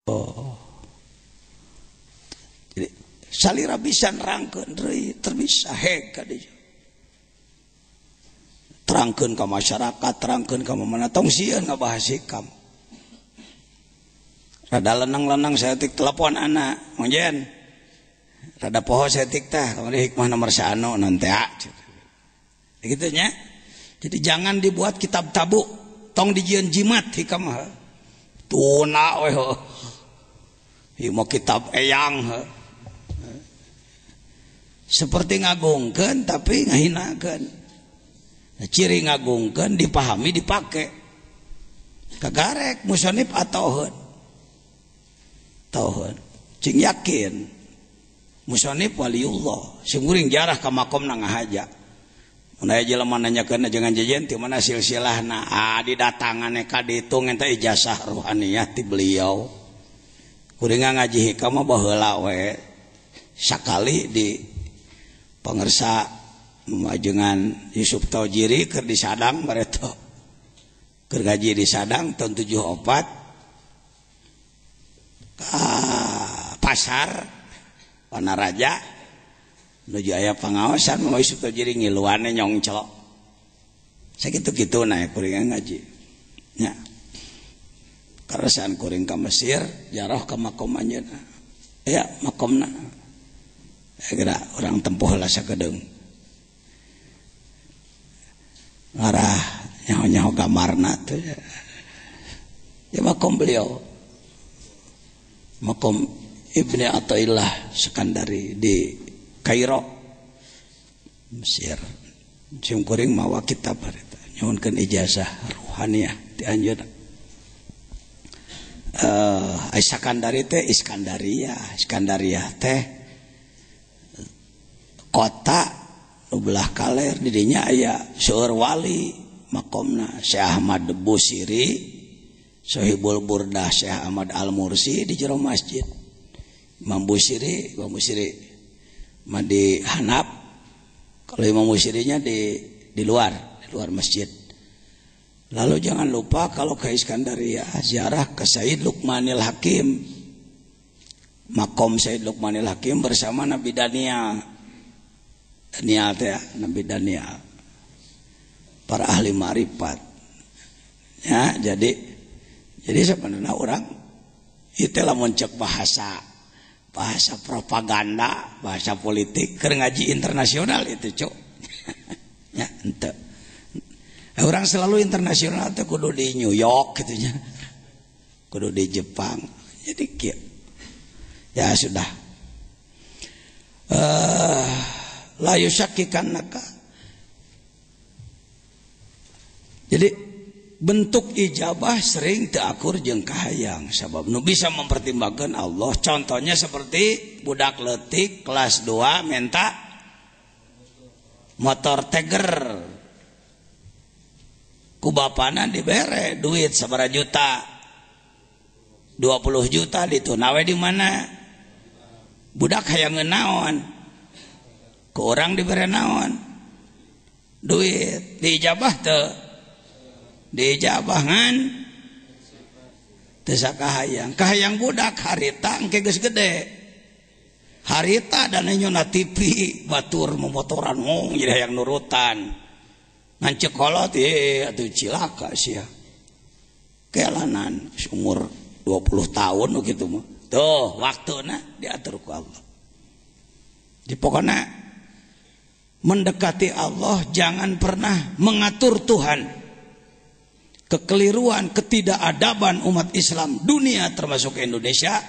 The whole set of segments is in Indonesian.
Oh. Jadi salira bisa nerangkeun deui terbisa heg ka dieu. Terangkeun ka masyarakat, terangkeun ka mana tong sieun ngabahas hikam. Rada lenang-lenang saya tik telepon anak, Mongjen. Rada poho saya tik tah, kamari hikmah nomor 1 nanti gitu nya. Jadi jangan dibuat kitab tabu, tong dijieun jimat hikam mah. Tuna we heuh. Ieu mah kitab eyang heuh. Seperti ngagungkeun tapi ngahinakeun. Nah, ciri ngagungkeun dipahami dipake. Kagarek musonif atoheun. Tauheun. Cing yakin. Musonif waliullah. Sing kuring jarah ka makomna ngahaja. Mun aya jelema nanyakeun jangan jajan ti mana silsilahna? Didatangan ka ditu ngenta ijazah ruhaniyah ti beliau. Kuring ngaji hikam mah baheula we. Sakali di pangersa majengan Yusuf Taujiri keur di Sadang bareto. Keur ngaji di Sadang tahun 74 ka pasar Panaraja nuju aya pangaosan mau Yusuf Taujiri ngiluane nyongcok. Sakitu-kitu na kuring ngaji. Nya. Karasan kuring ka Mesir, jarah ka makom anjeunna. Ya, makomna. Geura urang tempuh heula sakedeung. Ngarah nyaho-nyaho kamarna teh. Ya makom beliau. Makom Ibnu Athaillah Sekandari di Kairo Mesir. Cium kuring mawa kitab harita nyuhunkeun ijazah ruhaniyah ti anjeunna. Sekandari teh Iskandariyah teh kota nu belah kaler di dinya aya seueur wali makomna Syekh Ahmad Busiri, Sohibul Burdah Syekh Ahmad Al-Mursi di jero masjid. Imam Busiri mah di Hanaf. Kalau Imam Busirinya di luar masjid. Lalu jangan lupa kalau ke Iskandariyah ziarah ke Sayyid Luqmanil Hakim. Makom Sayyid Luqmanil Hakim bersama Nabi Daniel. Nabi Daniel. Para ahli ma'rifat. Ya, jadi sebenarnya orang itu lamun cek bahasa propaganda, bahasa politik, keur ngaji internasional itu, Cuk. Ya, ente. Orang selalu internasional teh kudu di New York gitu nya. Kudu di Jepang. Jadi kieu. Ya sudah. La yusyakkikanaka. Jadi bentuk ijabah sering teu akur jeung kahayang sabab nu bisa mempertimbangkan Allah. Contohnya seperti budak leutik kelas 2 minta motor Tiger. Ku bapana dibere duit sabaraha juta. 20 juta ditunawe di mana? Budak hayang naon? Ku urang dibere naon? Duit. Diijabah teu? Diijabahan teu sakahayang. Kahayang budak harita engke geus gede. Harita dan nyona TV batur memotoran jadi hayang nurutan. Ngan cekolot atuh cilaka sia. Kelanan umur 20 tahun kitu mah. Tuh waktuna diatur ku Allah. Di pokokna mendekati Allah jangan pernah mengatur Tuhan. Kekeliruan, ketidakadaban umat Islam dunia termasuk Indonesia,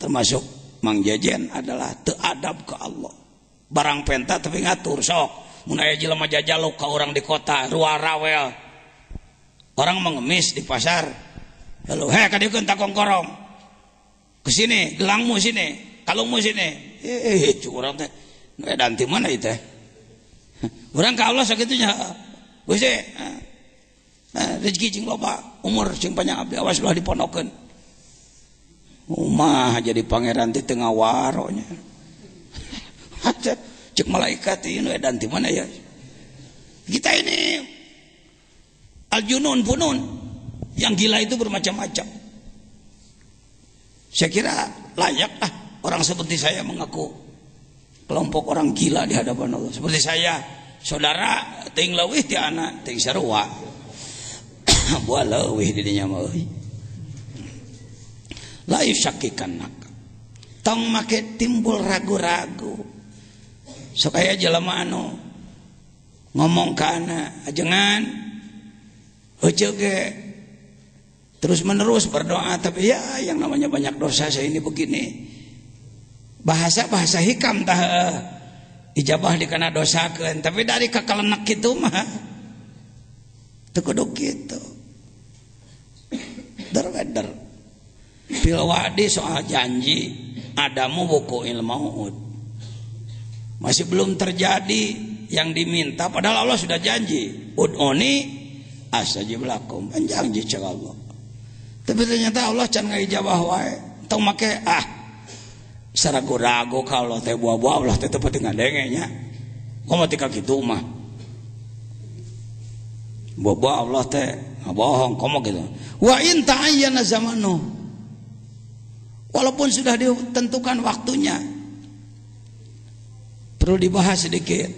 termasuk Mang Jajen adalah teadab ke Allah. Barang penta tapi ngatur sok. Mun aya jelema jajaluk ka orang di kota, ruarawel. Orang mengemis di pasar. Lalu, ka dieu takong korong. Ke sini, gelangmu sini, kalungmu sini. Urang teh. Dan di mana itu? Urang ka Allah sakitunya. Gusti, rezeki cing loba, umur cing panjang abdi awas ulah dipondokeun. Umah jadi pangeran di tengah waronya. Cek malaikat ini dan di mana ya? Kita ini al-junun funun. Yang gila itu bermacam-macam. Saya kira layak lah orang seperti saya mengaku kelompok orang gila di hadapan Allah. Seperti saya, saudara ting leuwih ti anak ting sarua. Buah leuwih di dinya mah euy. La yusakkikannak. Tong make timbul ragu-ragu. Sok aya jelema anu ngomong ka anak, ajengan heuceuk ge terus menerus berdoa, tapi ya yang namanya banyak dosa saya ini begini. Bahasa hikam tah ijabah dikana dosakeun, tapi dari kakalenek kitu mah teu kudu kitu. Der fil wa'di soal janji adamu buku ilmu masih belum terjadi yang diminta, padahal Allah sudah janji ud'uni astajib lakum, janji cek Allah. Tapi ternyata Allah can ngaijabah wae. Tong make saragu-ragu kalau teh buah-buah Allah teh teu penting ngadenge nya. Komo tika kitu mah. Buah-buah Allah teh ngabohong komo gitu. Wa in ta'ayyana zamanu. Walaupun sudah ditentukan waktunya. Perlu dibahas sedikit.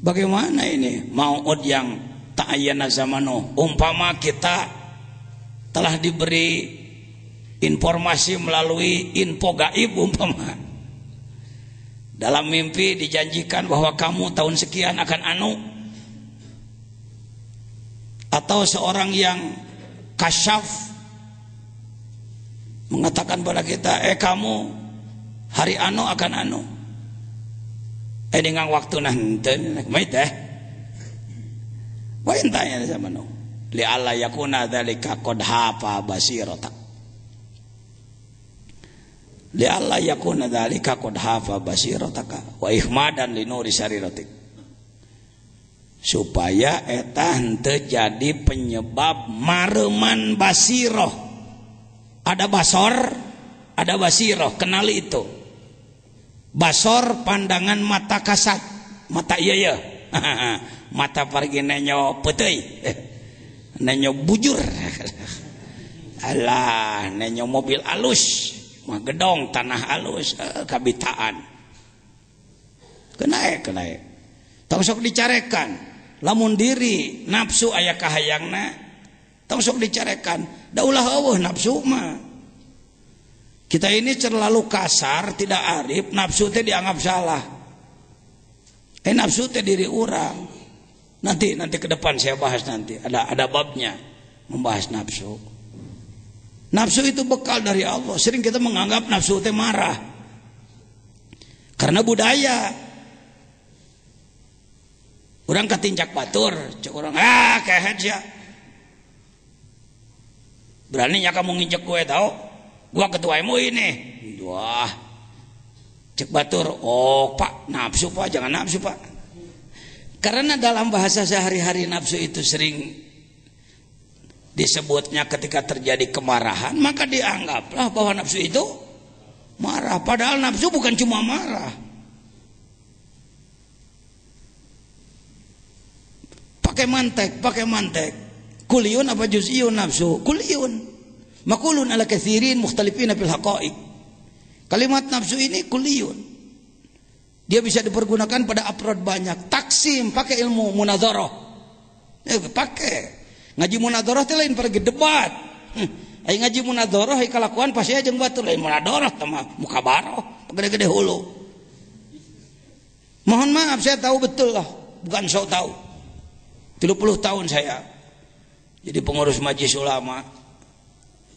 Bagaimana ini mau'ud yang ta'ayyana zamanu? Umpama kita telah diberi informasi melalui info gaib umpama. Dalam mimpi dijanjikan bahwa kamu tahun sekian akan anu. Atau seorang yang kasyaf mengatakan pada kita, kamu hari anu akan anu. Dengan waktu nanti mait wa intanya zamanu li alla yakuna dzalika qad hafa basirata li alla yakuna dzalika qad hafa basirataka wa ihmadan li nuri sariratik, supaya eta henteu jadi penyebab mareman basiroh. Ada basor, ada basiroh, kenali itu. Basor pandangan mata kasat, mata iya mata pergi nenyo putih, nenyo bujur, alah nenyo mobil alus, mah gedong tanah alus, kabitaan, kenaik, tong sok dicarekan, lamun diri nafsu aya kahayangna, tong sok dicarekan, da ulah eueuh nafsu mah. Kita ini terlalu kasar, tidak arif, nafsu teh dianggap salah. Nafsu teh diri orang. Nanti ke depan saya bahas nanti. Ada babnya membahas nafsu. Nafsu itu bekal dari Allah. Sering kita menganggap nafsu teh marah. Karena budaya. Orang ketincak batur, cek orang, kehet ya. Beraninya kamu nginjek gue tahu? Gua ketua MUI nih. Wah. Cek batur, Pak, nafsu Pak, jangan nafsu Pak. Karena dalam bahasa sehari-hari nafsu itu sering disebutnya ketika terjadi kemarahan, maka dianggaplah bahwa nafsu itu marah. Padahal nafsu bukan cuma marah. Pakai mantek. Kuliun apa juz'iyun nafsu? Kuliun. Makulun ala katsirin mukhtalifina fil haqa'iq. Kalimat nafsu ini kuliyun. Dia bisa dipergunakan pada afrod banyak. Taksim, pakai ilmu munadharah. Pakai. Ngaji munadharah teh lain pergi debat. Ai ngaji munadharah ai kalakuan pasti aja jeung batur lain munadharah teh mah mukabarah, gede-gede hulu. Mohon maaf saya tahu betul lah, bukan sok tahu. 30 tahun saya jadi pengurus majelis ulama.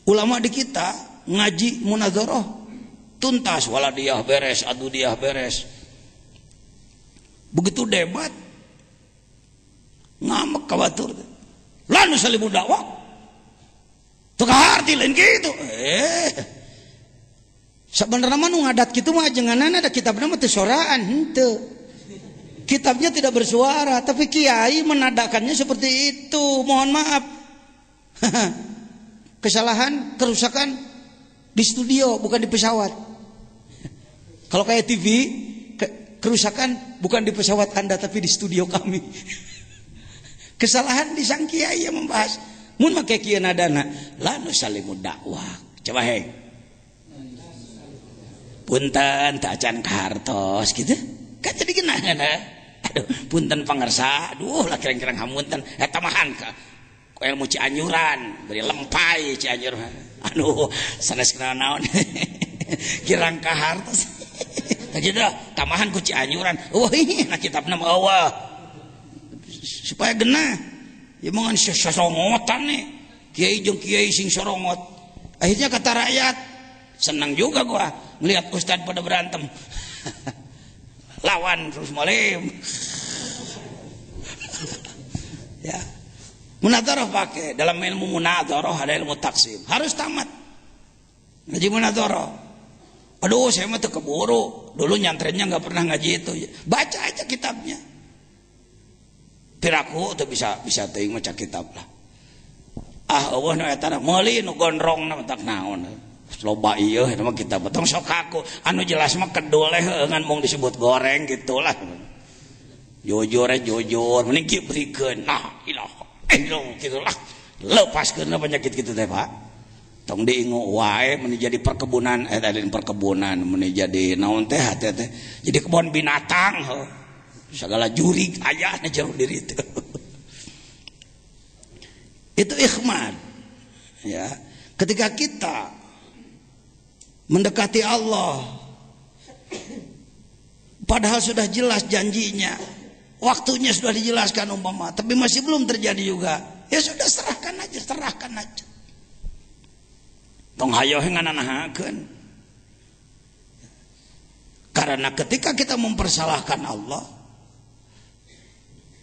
Ulama di kita ngaji munadharah tuntas, waladiyah beres, adudiyah beres. Begitu debat ngamek ka batur. Lan salimu dakwah. Teu kaharti lain kitu. Sebenarnya mah nu ngadat kitu mah ajenganana ada kitabna mah teu soraan henteu. Kitabnya tidak bersuara, tapi kiai menadakannya seperti itu. Mohon maaf. Kesalahan, kerusakan di studio bukan di pesawat. Kalau kayak TV, kerusakan bukan di pesawat Anda tapi di studio kami. Kesalahan di sang kiai yang membahas. Mun make kieu nadana, la nusallimu dakwah. Coba punten teu acan kahartos gitu kan jadi geunah aduh punten pangersa aduh lah kirang-kirang hamunten eta mahan ka ilmu Cianjuran beri lempai Cianjur aduh sanes kenal naon kirang kahartos gitu tamahan ku Cianjuran wah ini na kitabna mah eueuh supaya genah ya mangan sorongotan nih kiai jeung kiai sing sorongot akhirnya kata rakyat senang juga gua melihat ustad pada berantem lawan terus molim ya munadharah pakai dalam ilmu munadharah ada ilmu taksim harus tamat ngaji munadharah aduh saya mah teu keburu dulu nyantrennya nggak pernah ngaji itu baca aja kitabnya piraku tuh bisa teuing maca kitab lah eueuh nu eta meuli nu gondrongna tak naon loba ieu eta mah kitab tong sok aku anu jelas mah kedul ngan mung disebut goreng gitulah jujur mending kieu brikeun nah ilaha illallah gitulah lepaskeun penyakit kitu teh Pak tong diingu wae mun jadi perkebunan perkebunan mun jadi naon teh jadi kebun binatang segala jurig aya na jero diri itu ikhmad ya ketika kita mendekati Allah padahal sudah jelas janjinya waktunya sudah dijelaskan umpama tapi masih belum terjadi juga ya sudah serahkan aja tong hayo ngananahakeun karena ketika kita mempersalahkan Allah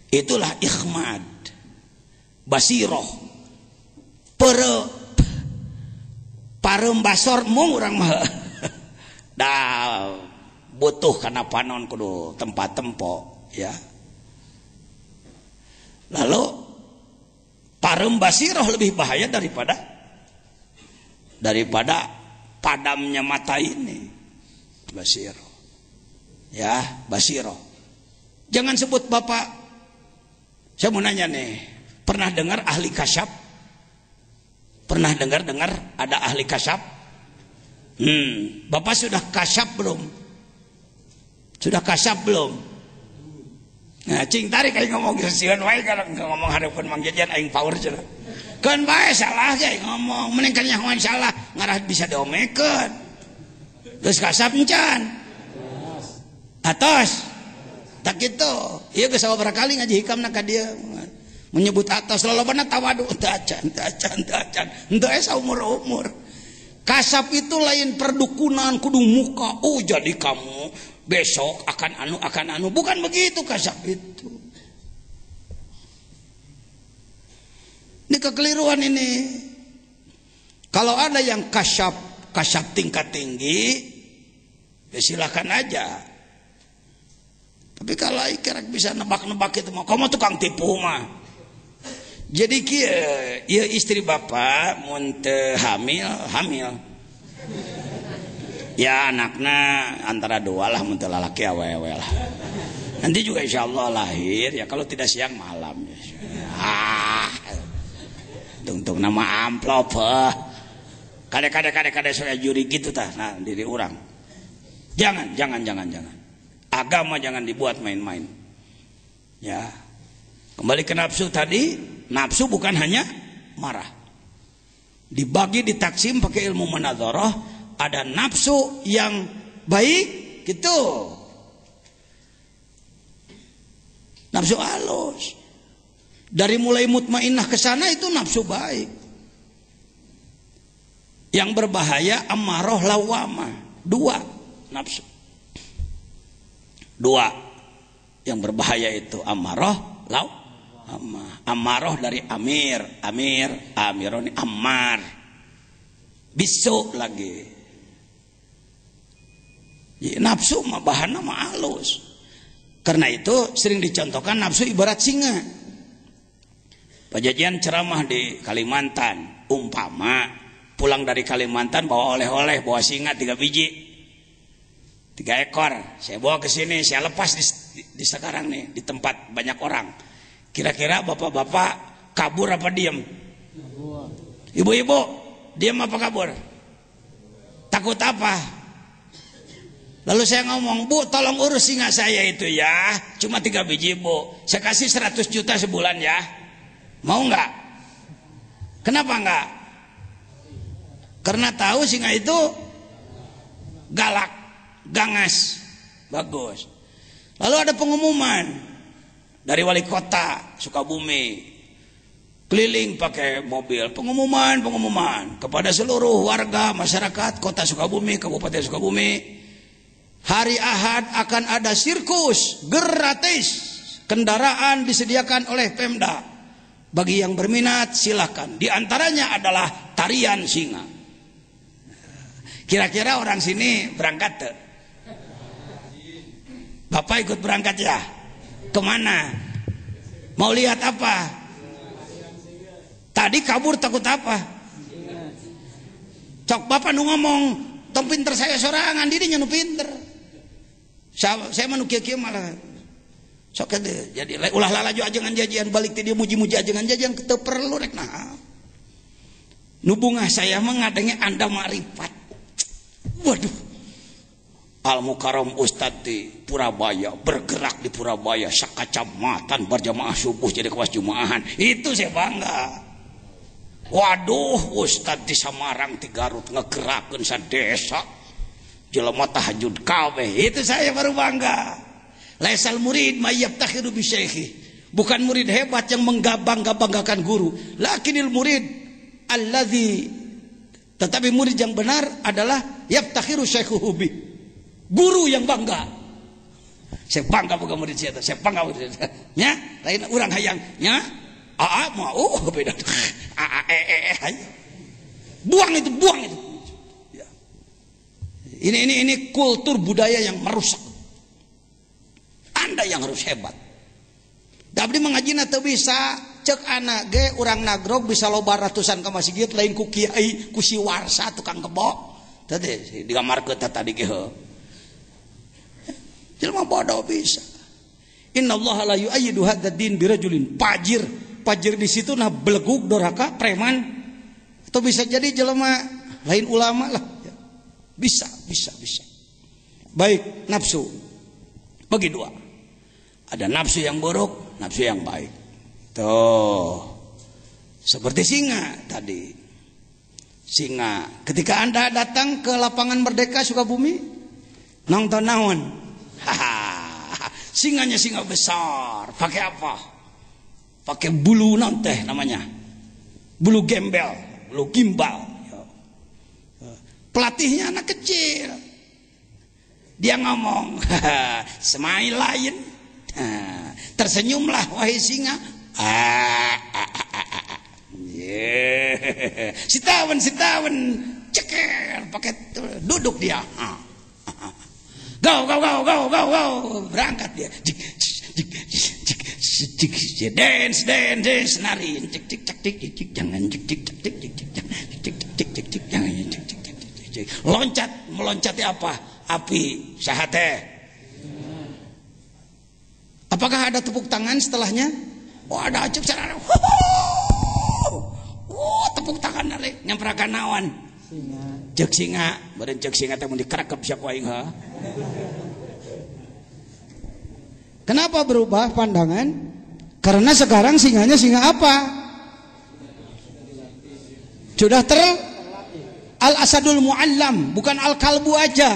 itulah ikhmad basiroh pareum basor mung urang mah da butuh kana panon kudu tempat tempo ya lalu pareum basiroh lebih bahaya daripada padamnya mata ini basiroh ya basiroh jangan sebut bapak saya mau nanya nih pernah dengar ahli kasyaf pernah dengar ada ahli kasyaf bapak sudah kasyaf belum nah cing tarik aing ngomong sieun wae kalau ngomong hareupeun Mang Jajan aing power cenah kan bae salah ge ngomong mending kan nyahoan salah ngarah bisa diomekeun geus kasyaf encan atos tak gitu ieu geus sabaraha kali ngaji hikamna ka dieu menyebut atas lolobana tawadu teu acan henteu aya saumur-umur kasap itu lain perdukunan kudu muka jadi kamu besok akan anu bukan begitu kasap itu ini kekeliruan ini kalau ada yang kasap tingkat tinggi ya silakan aja tapi kalau kira bisa nebak-nebak itu mah kamu tukang tipu mah jadi kieu istri bapak mun teu hamil ya anakna antara dua lah mun teu lalaki awewe lah nanti juga insyaallah lahir ya kalau tidak siang malam tung nama amplop kade saya juri gitu tah nah diri orang jangan agama jangan dibuat main-main ya kembali ke nafsu tadi nafsu bukan hanya marah dibagi ditaksim pakai ilmu munadharah ada nafsu yang baik gitu nafsu halus dari mulai mutmainnah ke sana itu nafsu baik yang berbahaya ammarah lawamah dua nafsu dua yang berbahaya itu ammarah ammarah dari amironi ammar bisu lagi ya, nafsu mah bahanna mah halus karena itu sering dicontohkan nafsu ibarat singa Pak Jajan ceramah di Kalimantan umpama pulang dari Kalimantan bawa oleh-oleh bawa singa 3 biji 3 ekor saya bawa ke sini saya lepas di sekarang nih di tempat banyak orang kira-kira bapak-bapak kabur apa diam ibu-ibu diam apa kabur takut apa Lalu saya ngomong, Bu tolong urus singa saya itu ya, cuma 3 biji Bu, saya kasih 100 juta sebulan ya, mau nggak? Kenapa nggak? Karena tahu singa itu galak, gangas, bagus. Lalu ada pengumuman dari wali kota Sukabumi, keliling pakai mobil, pengumuman kepada seluruh warga masyarakat kota Sukabumi, Kabupaten Sukabumi. Hari Ahad akan ada sirkus gratis, kendaraan disediakan oleh Pemda. Bagi yang berminat silakan. Di antaranya adalah tarian singa. Kira-kira orang sini berangkat tuh? Bapak ikut berangkat ya? Kemana? Mau lihat apa? Tadi kabur takut apa? Cok bapak nu ngomong, tong pinter saya sorangan, dirinya nu pinter. Saya manu kieu malah sok jadi ulah lalaju ajengan jajian balik ti dia muji-muji ajengan jajian teu perlu rek nah. Nu bungah saya mengadenge Anda makrifat. Waduh. Al Mukarram Ustad di Purabaya, bergerak di Purabaya sakacamatan berjamaah subuh jadi kewas jumaahan. Itu saya bangga. Waduh, Ustad di Samarang di Garut ngegerakeun sadesa. Jelema tahajud kabeh, itu saya baru bangga. Laisal murid mayyabtakhiru bi syaikhi. Bukan murid hebat yang menggabang-gabanggakan guru, lakinil murid alladzi, tetapi murid yang benar adalah yabtakhiru syaikhuhu bi. Guru yang bangga. Saya bangga boga murid saya, saya bangga murid saya. Nya, lain urang hayang nya. Aa mau beda. Buang itu. Ini kultur budaya yang merusak. Anda yang harus hebat. Dabdi mengaji teu bisa cek anak ge urang nagrog bisa loba ratusan ka masjid lain ku kiai ku si warsa tukang kebo. Tadi digamarkeun tadi ge heuh. Jelema bodoh bisa. Innallaha la yu'ayyidu hadzal din birajulin fajir. Fajir di situ nah beleguk doraka preman. Atau bisa jadi jelema lain ulama lah. Bisa. Baik, nafsu bagi dua. Ada nafsu yang buruk, nafsu yang baik. Tuh, seperti singa tadi. Singa, ketika Anda datang ke lapangan Merdeka Sukabumi, nonton naon? Singanya singa besar. Pakai apa? Pakai bulu naon teh namanya? Bulu gembel, bulu gimbal. Pelatihnya anak kecil. Dia ngomong, smile lain. Tersenyumlah wahai singa. Sitawan ceker pakai duduk dia. Go berangkat dia. Dance nari. Jangan loncat, meloncati apa? Api, sahate. Apakah ada tepuk tangan setelahnya? Oh ada, cek cara. Tepuk tangan nari, nyamperakan nawan. Cek singa, badan cek singa teh mun dikerekep sia ku aing ha. Kenapa berubah pandangan? Karena sekarang singanya singa apa? Sudah Al-asadul mu'allam, bukan al-kalbu aja.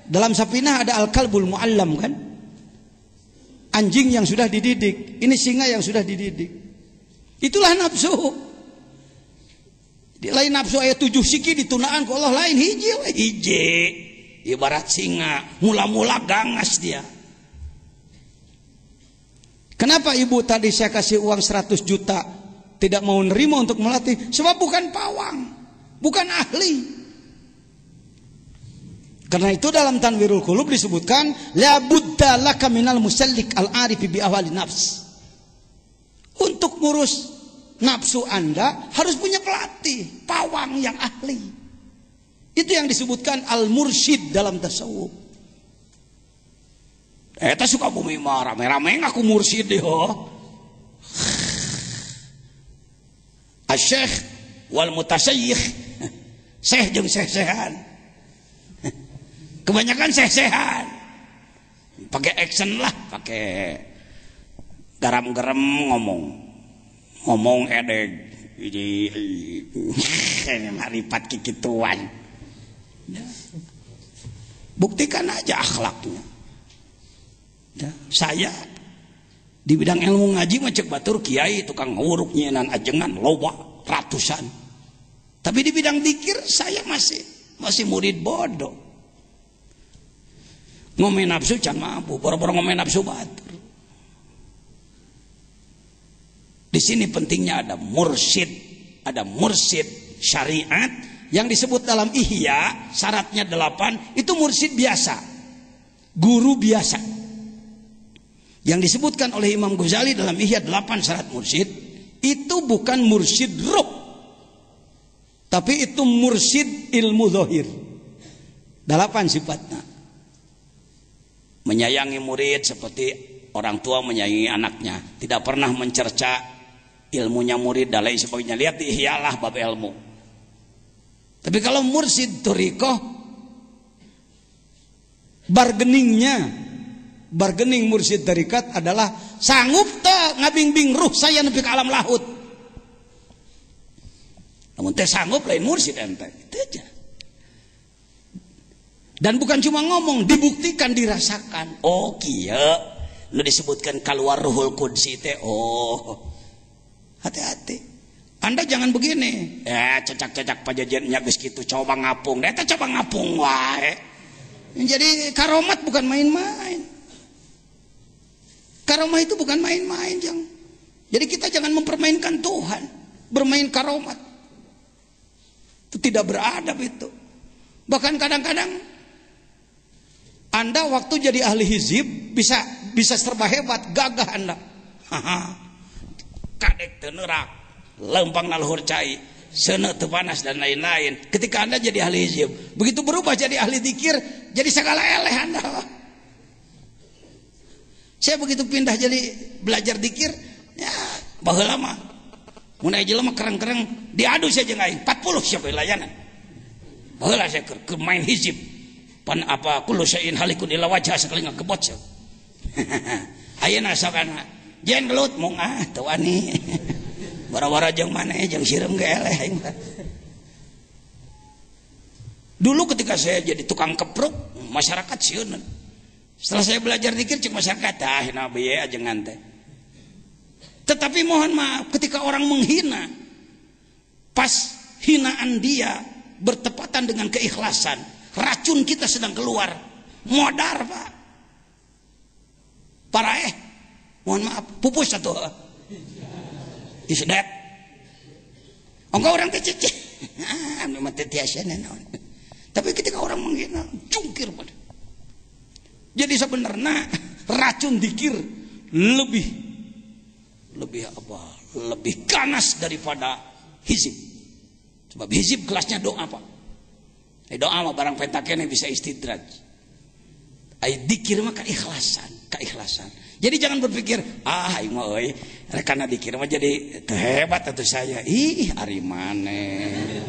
Dalam Safinah ada al-kalbul mu'allam kan? Anjing yang sudah dididik. Ini singa yang sudah dididik. Itulah nafsu. Di lain nafsu ayat 7 siki ditunaan ku Allah lain hiji. Ibarat singa, mula-mula gangas dia. Kenapa ibu tadi saya kasih uang 100 juta tidak mau nerima untuk melatih? Sebab bukan pawang. Bukan ahli. Karena itu dalam Tanwirul Qulub disebutkan la budda laka minal musallik al-arif bi ahwali nafs. Untuk ngurus nafsu Anda harus punya pelatih, pawang yang ahli. Itu yang disebutkan al-mursyid dalam tasawuf. Eta Sukabumi mah rame-rame ngaku mursyid deh. Asy-syekh wal mutasyayikh. Syekh jeung syekh-syekhan. Kebanyakan sehat, pakai action lah, pakai garam-garam ngomong edeg ini maripat kikituan. Buktikan aja akhlaknya. Saya di bidang ilmu ngaji mah cek batur kiai tukang nguruk nyenan ajengan loba ratusan. Tapi di bidang dzikir saya masih murid bodoh. Ngomongin nafsu can mampu, boro-boro ngomongin nafsu batur. Di sini pentingnya ada mursyid syariat yang disebut dalam Ihya, syaratnya 8, itu mursyid biasa, guru biasa. Yang disebutkan oleh Imam Ghazali dalam Ihya 8 syarat mursyid, itu bukan mursyid ruh, tapi itu mursyid ilmu zahir. 8 sifatnya. Menyayangi murid seperti orang tua menyayangi anaknya, tidak pernah mencerca ilmunya murid dan lain sebagainya. Lihat di Ihya lah bab ilmu. Tapi kalau mursyid thariqah, bargaining mursyid tarikat adalah sanggup teh ngabingbing ruh saya nepi ka alam lahut. Namun teh sanggup lain mursyid ente. Itu aja. Dan bukan cuma ngomong, dibuktikan, dirasakan. Oh kieu nu disebutkan keluar ruhul qudsi teh. Oh, hati-hati. Anda jangan begini. Cecak-cecak pajajannya geus kitu coba ngapung. Eta coba ngapung wae. Jadi karomat bukan main-main. Karomah itu bukan main-main, Jang. Jadi kita jangan mempermainkan Tuhan, bermain karomat. Itu tidak beradab itu. Bahkan kadang-kadang Anda waktu jadi ahli hizib bisa serba hebat, gagah Anda. Kadek teu neurak, lempang naluhur cai, seuneu teu panas dan lain-lain. Ketika Anda jadi ahli hizib, begitu berubah jadi ahli dzikir, jadi segala eleh Anda. Saya begitu pindah jadi belajar dzikir, ya baheula mah mun aya jelema kereng-kereng diadu saja aing 40 siapa layanan. Baheula saya keur main hizib. Pan apa kullu syai'in halikun illa wajha sekali ngakebot saya. Ayeuna sokana jen gelut mung teu wani. Bara-bara jeung maneh jeung sireum ge eleh aing. Dulu ketika saya jadi tukang kepruk, masyarakat sieun. Setelah saya belajar dzikir cek masyarakat nabi ya ajengan teh. Tetapi mohon maaf ketika orang menghina, pas hinaan dia bertepatan dengan keikhlasan, racun kita sedang keluar, modar Pak. Parah mohon maaf, pupus satu. Isdet. Enggak orang kecil. Memang tetiasan naon. Tapi ketika orang menghina, jungkir pada. Jadi sebenarnya racun dzikir lebih ganas daripada hizib. Sebab hizib kelasnya doa Pak. Doa mah barang pentakene bisa istidraj. Ai dzikir mah keikhlasan. Jadi jangan berpikir aing mah euy rekana dzikir mah jadi teu hebat atuh saya. Ih ari maneh.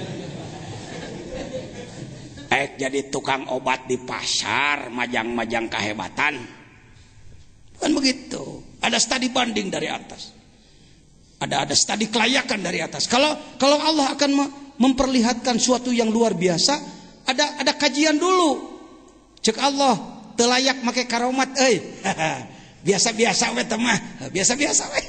Jadi tukang obat di pasar, majang-majang kehebatan. Bukan begitu. Ada studi banding dari atas. Ada studi kelayakan dari atas. Kalau Allah akan memperlihatkan suatu yang luar biasa, ada kajian dulu. Cek Allah, teu layak make karomat euy. Biasa-biasa we teh mah, biasa-biasa we.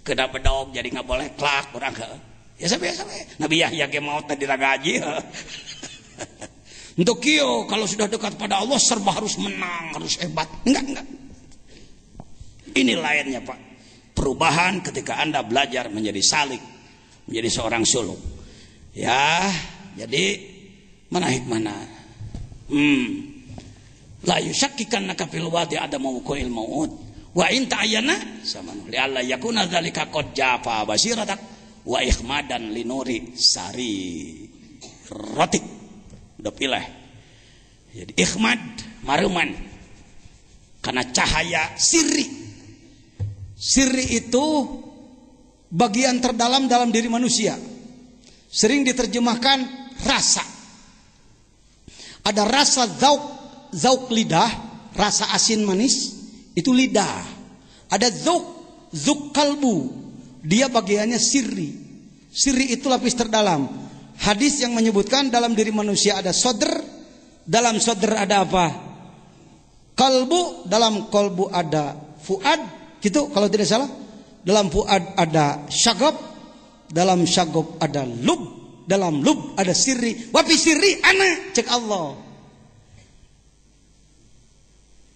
Kena bedog jadi enggak boleh klak urang heuh. Biasa-biasa we. Nabi Yahya ge maot tadi ragaji. Untuk kieu kalau sudah dekat pada Allah serba harus menang, harus hebat. Enggak. Ini lainnya Pak. Perubahan ketika Anda belajar menjadi salik, menjadi seorang suluk. Ya, jadi mana hikmahna? La yusakkikannaka fil wadi adamu qil maut. Wa in ta'ayyana samanu li alla yakuna dzalika qad jafa basiratak wa ikhmadan linuri sari rotik. Udah pilih. Jadi ikhmad maruman karena cahaya sirri. Sirri itu bagian terdalam dalam diri manusia. Sering diterjemahkan rasa. Ada rasa zauk lidah, rasa asin manis, itu lidah. Ada zauk kalbu, dia bagiannya sirri. Sirri itu lapis terdalam. Hadis yang menyebutkan dalam diri manusia ada sodr, dalam sodr ada apa? Kalbu, dalam kalbu ada fuad, gitu kalau tidak salah. Dalam fuad ada syagab, dalam syagab ada lub, dalam lub ada sirri. Wapi sirri ana, cek Allah.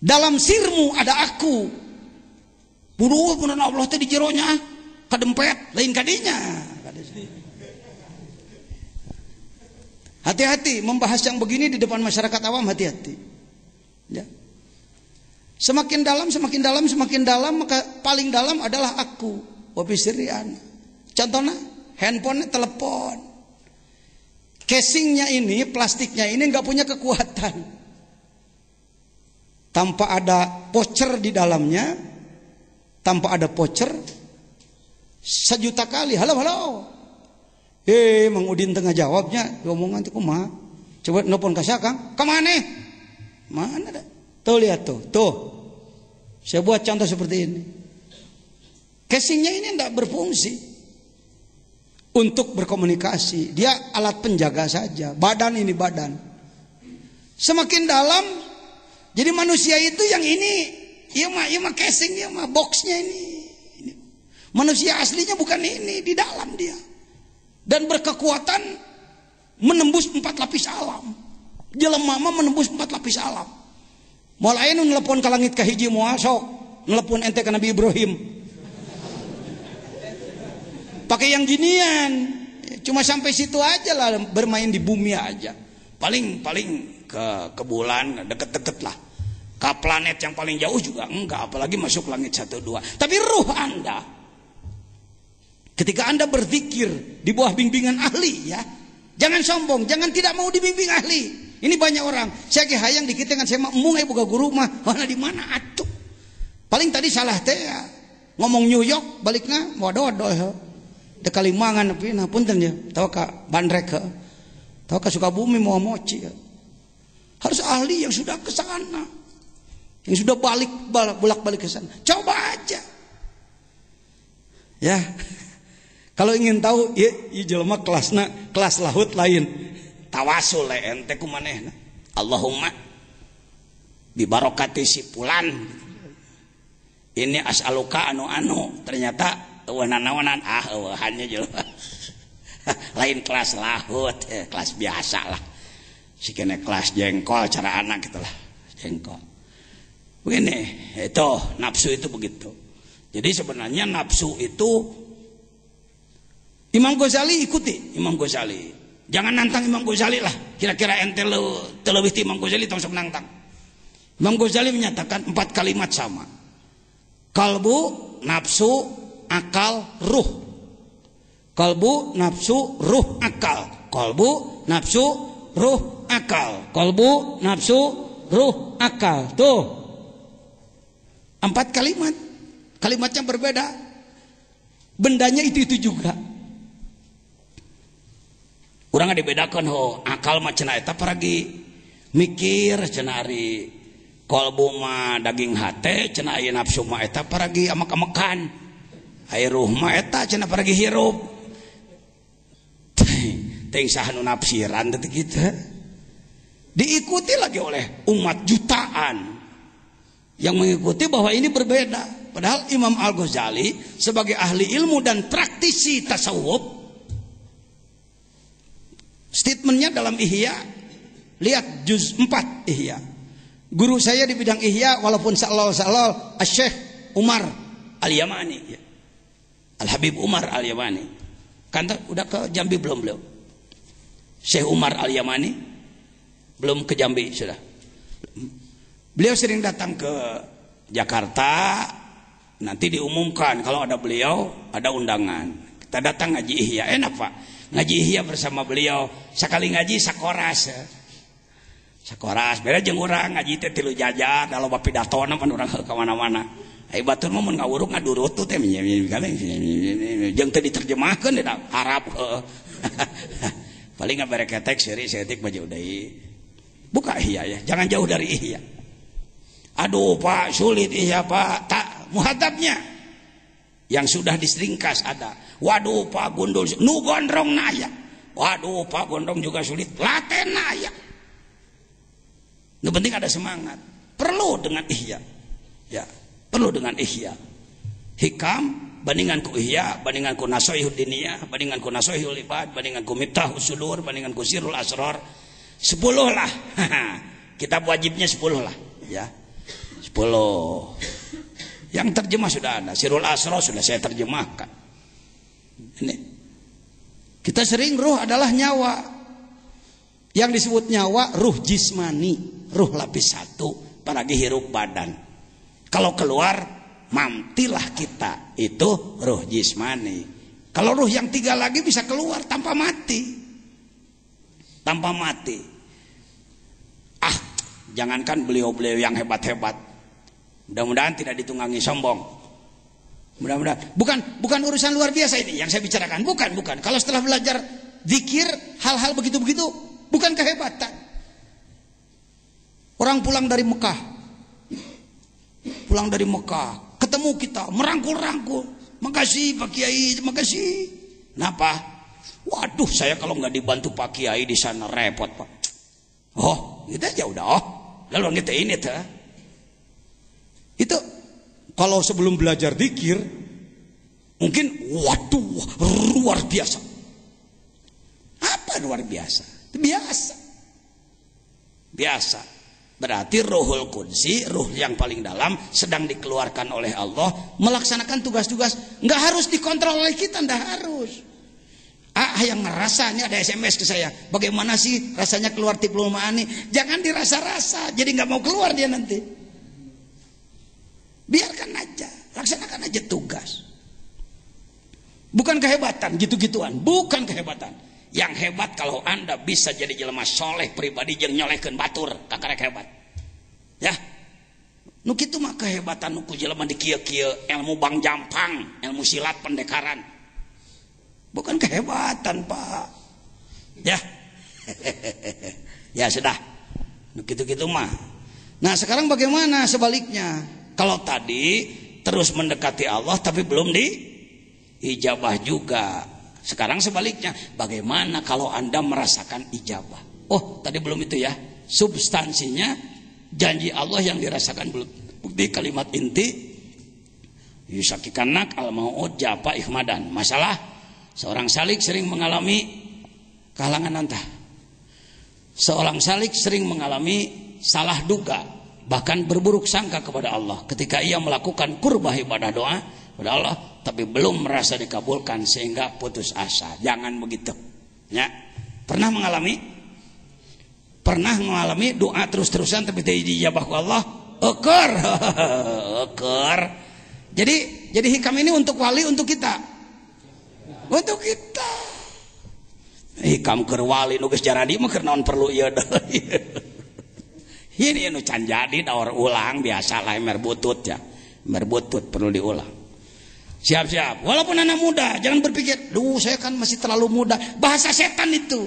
Dalam sirmu ada aku. Buduh punan Allah teh di jeronya, kadempet lain kadinya. Hati-hati membahas yang begini di depan masyarakat awam, hati-hati. Ya. Semakin dalam, maka paling dalam adalah aku. Wabi sirri ana. Contohnya handphone, telepon. Casingnya ini, plastiknya ini nggak punya kekuatan. Tanpa ada voucher di dalamnya, tanpa ada voucher, 1.000.000 kali halo. Mang Udin tengah jawabnya, omongan tuh kumaha. Coba nelpon ka Kang, kemana? Mana dah? Tuh lihat tuh. Saya buat contoh seperti ini. Casingnya ini tidak berfungsi untuk berkomunikasi. Dia alat penjaga saja. Badan ini badan. Semakin dalam, jadi manusia itu yang ini, iya mah casing, iya mah boxnya ini. Manusia aslinya bukan ini, di dalam dia. Dan berkekuatan menembus 4 lapis alam. Jelema mah menembus 4 lapis alam. Mulai nu nelpon ka langit ka hiji moal sok nelpon ente ka Nabi Ibrahim. Pakai yang ginian. Cuma sampai situ aja lah, bermain di bumi aja. Paling ke bulan deket-deket lah. Ke planet yang paling jauh juga enggak, apalagi masuk langit 1, 2. Tapi ruh Anda, ketika Anda berzikir di bawah bimbingan ahli, ya, jangan sombong, jangan tidak mau dibimbing ahli. Ini banyak orang, saya ke hayang dikit dengan saya mung boga guru mah, mana di mana atuh. Paling tadi salah teh ya. Ngomong New York baliknya waduh de Kalimangan tapi nah punten ya, tahu ka Bandrek ke. Tahu ka Sukabumi mau moci ya. Harus ahli yang sudah ke sana. Yang sudah bolak-balik ke sana. Coba aja. Ya. Kalau ingin tahu, ya jelema kelas lahut lain. Tawasul ente kumanehna. Allahumma bi barokati si fulan. Ini as'aluka anu ternyata eueuh-naonan eueuhannya jelema. Lain kelas lahut, kelas biasa lah. Sikene kelas jengkol cara anak gitu lah. Jengkol. Begini, itu nafsu itu begitu. Jadi sebenarnya nafsu itu Imam Ghazali ikuti Imam Ghazali. Jangan nantang Imam Ghazali lah. Kira-kira ente lebih ti Imam Ghazali tong nantang. Imam Ghazali menyatakan 4 kalimat sama. Kalbu, nafsu, akal, ruh. Kalbu, nafsu, ruh, akal. Kalbu, nafsu, ruh, akal. Kalbu, nafsu, ruh, akal. Tuh. 4 kalimat. Kalimatnya berbeda. Bendanya itu juga. Urang dibedakan akal mah cenah eta paragi mikir cenah ari kalbu mah daging hate cenah aya nafsu mah eta paragi amak-amakan aya ruh mah eta cenah paragi hirup teuing saha nu nafsiran teh kitu diikuti lagi oleh umat jutaan yang mengikuti bahwa ini berbeda. Padahal Imam Al-Ghazali sebagai ahli ilmu dan praktisi tasawuf, statementnya dalam Ihya, lihat juz 4 Ihya. Guru saya di bidang Ihya walaupun salal Syekh Umar Al-Yamani ya. Al-Habib Umar Al-Yamani. Kan udah ke Jambi belum beliau? Syekh Umar Al-Yamani belum ke Jambi sudah. Beliau sering datang ke Jakarta, nanti diumumkan kalau ada beliau ada undangan. Kita datang ngaji Ihya, enak Pak. Ngaji Ihya bersama beliau, sekali ngaji sakoras beda jeung urang ngaji teh 3 jajar da loba pidatona pan urang ka mana-mana. Ai batur mah mun ngawuruk ngadurut teh jeung teh diterjemahkeun da Arab. Paling ngabere ketek seutik baju deui. Buka Ihya ya, jangan jauh dari Ihya. Aduh Pak, sulit Ihya Pak. Tak, muhadabnya yang sudah diseringkas ada. Waduh Pak, gundul nu gondrong naya. Waduh Pak, gondrong juga sulit. Laten naya. Yang penting ada semangat. Perlu dengan Ihya. Ya, perlu dengan Ihya. Hikam bandingan ku Ihya, bandingan ku Nasoihud Diniyah, bandingan ku Nasoihul Ibad, bandingan ku Miftahus Sudur, bandingan ku Sirrul Asrar. 10 lah. Kitab wajibnya 10 lah, ya. 10. Yang terjemah sudah ada. Sirrul Asrar sudah saya terjemahkan. Ini. Kita sering ruh adalah nyawa. Yang disebut nyawa ruh jismani, ruh lapis 1, apalagi hirup badan. Kalau keluar mamtilah kita, itu ruh jismani. Kalau ruh yang 3 lagi bisa keluar tanpa mati. Tanpa mati. Jangankan beliau-beliau yang hebat-hebat, mudah-mudahan tidak ditunggangi sombong. Mudah-mudahan bukan urusan luar biasa ini yang saya bicarakan. Bukan. Kalau setelah belajar zikir hal-hal begitu-begitu bukan kehebatan. Orang pulang dari Mekah, ketemu kita, merangkul-rangkul. Makasih Pak Kiai, makasih. Kenapa? Waduh, saya kalau nggak dibantu Pak Kiai di sana repot Pak. Oh, itu aja udah. Lalu kita ini tuh. Itu kalau sebelum belajar zikir mungkin waduh luar biasa. Apa luar biasa? Biasa. Berarti Ruhul Qudsi, ruh yang paling dalam sedang dikeluarkan oleh Allah melaksanakan tugas-tugas. Nggak harus dikontrol oleh kita, nggak harus. Yang ngerasa, ini ada SMS ke saya, bagaimana sih rasanya keluar Tiplul Ma'ani? Jangan dirasa-rasa, jadi nggak mau keluar dia nanti. Biarkan aja, laksanakan aja tugas. Bukan kehebatan, gitu-gituan, bukan kehebatan. Yang hebat kalau Anda bisa jadi jelema soleh pribadi yang nyolehkeun batur, kakarek hebat. Ya. Nu kitu mah kehebatan nu ku jelema di kieu-kieu, ilmu bang jampang, ilmu silat pendekaran. Bukan kehebatan Pak. Ya. Ya sudah. Gitu-gitu mah. Nah sekarang bagaimana sebaliknya? Kalau tadi terus mendekati Allah tapi belum diijabah juga. Sekarang sebaliknya. Bagaimana kalau Anda merasakan ijabah? Oh tadi belum itu ya. Substansinya janji Allah yang dirasakan belum. Bukti kalimat inti. Yusakikanak al-mau'ud japa ihmadan. Masalah seorang salik sering mengalami kehalangan antah. Seorang salik sering mengalami salah duga, bahkan berburuk sangka kepada Allah ketika ia melakukan qurbah ibadah doa kepada Allah, tapi belum merasa dikabulkan sehingga putus asa. Jangan begitu. Ya. Pernah mengalami doa terus-terusan tapi tidak dijabah ke Allah? Eker. Jadi hikam ini untuk wali, untuk kita. Untuk kita hikam keur wali nu geus jaradi mah keur naon perlu ieu deui. Ini nu can jadi daur ulang biasa lah emer butut ya. Emer butut perlu diulang. Siap-siap. Walaupun anak muda, jangan berpikir, "Duh, saya kan masih terlalu muda." Bahasa setan itu.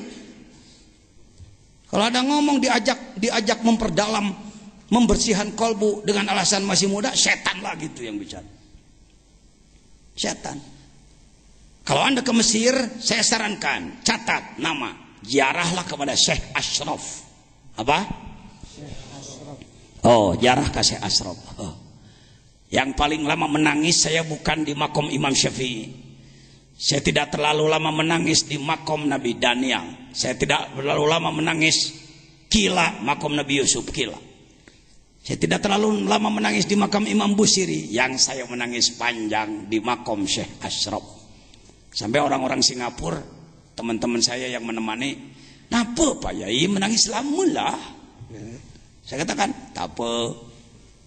Kalau ada ngomong diajak memperdalam, membersihkan kolbu dengan alasan masih muda, setan lah gitu yang bicara. Setan. Kalau Anda ke Mesir, saya sarankan, catat nama, ziarahlah kepada Syekh Ashraf. Apa? Syekh Ashraf. Oh, ziarah ke Syekh Ashraf. Oh. Yang paling lama menangis saya bukan di makom Imam Syafi'i. Saya tidak terlalu lama menangis di makom Nabi Daniel. Saya tidak terlalu lama menangis Kila, makom Nabi Yusuf Kila. Saya tidak terlalu lama menangis di makam Imam Busiri. Yang saya menangis panjang di makom Syekh Ashraf. Sampai orang-orang Singapura, teman-teman saya yang menemani, "Napa Pak Yai menangis lama lah?" Saya katakan, "Tak apa,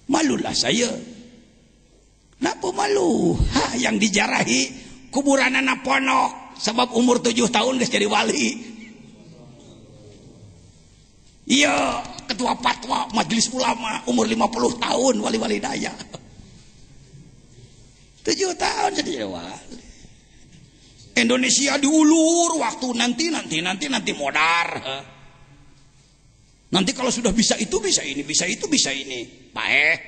malulah saya." "Napa malu?" Yang dijarahi kuburan anak ponok, sebab umur 7 tahun geus jadi wali. Iya, ketua fatwa majelis ulama, umur 50 tahun wali-wali daya. 7 tahun jadi wali. Indonesia diulur waktu nanti modar. Nanti kalau sudah bisa itu, bisa ini, bisa itu, bisa ini. Baik.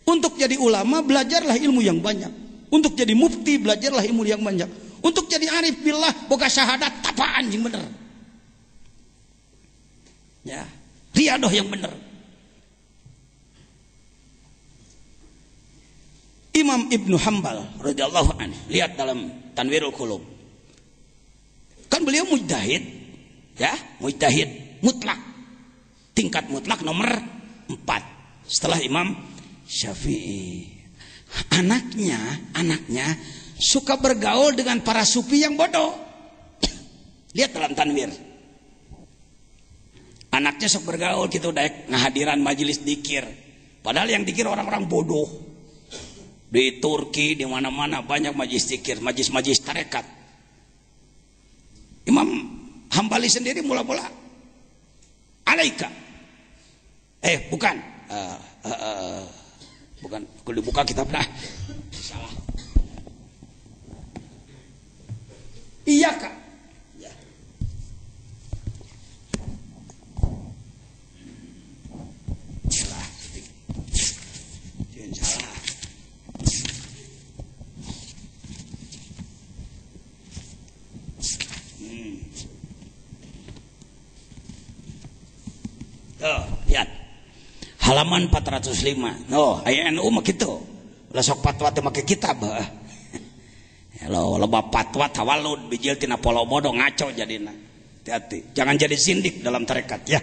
Untuk jadi ulama belajarlah ilmu yang banyak. Untuk jadi mufti belajarlah ilmu yang banyak. Untuk jadi arif billah boga syahadat tapaan yang bener. Ya, riadoh yang bener. Imam Ibnu Hanbal radhiyallahu anhu, lihat dalam Tanwirul Qulub. Kan beliau mujtahid, ya, mujtahid mutlak. Tingkat mutlak nomor 4 setelah Imam Syafi'i. Anaknya suka bergaul dengan para sufi yang bodoh. Lihat dalam Tanwir. Anaknya sok bergaul gitu, udah ngahadiran majelis dikir. Padahal yang dikir orang-orang bodoh. Di Turki, di mana-mana banyak majelis zikir, majelis tarekat. Imam Hambali sendiri mula-mula alaika. Bukan. Bukan, kalau dibuka kitab dah. Salah. Iya, Kak. Ya. Salah. Jangan salah. Lihat halaman 405. Aya NU mah kitu. Lah sok fatwa teh make kitab. Lo loba fatwa tawalud bijil tina polo bodoh ngaco jadina. Hati-hati. Jangan jadi sindik dalam tarekat ya.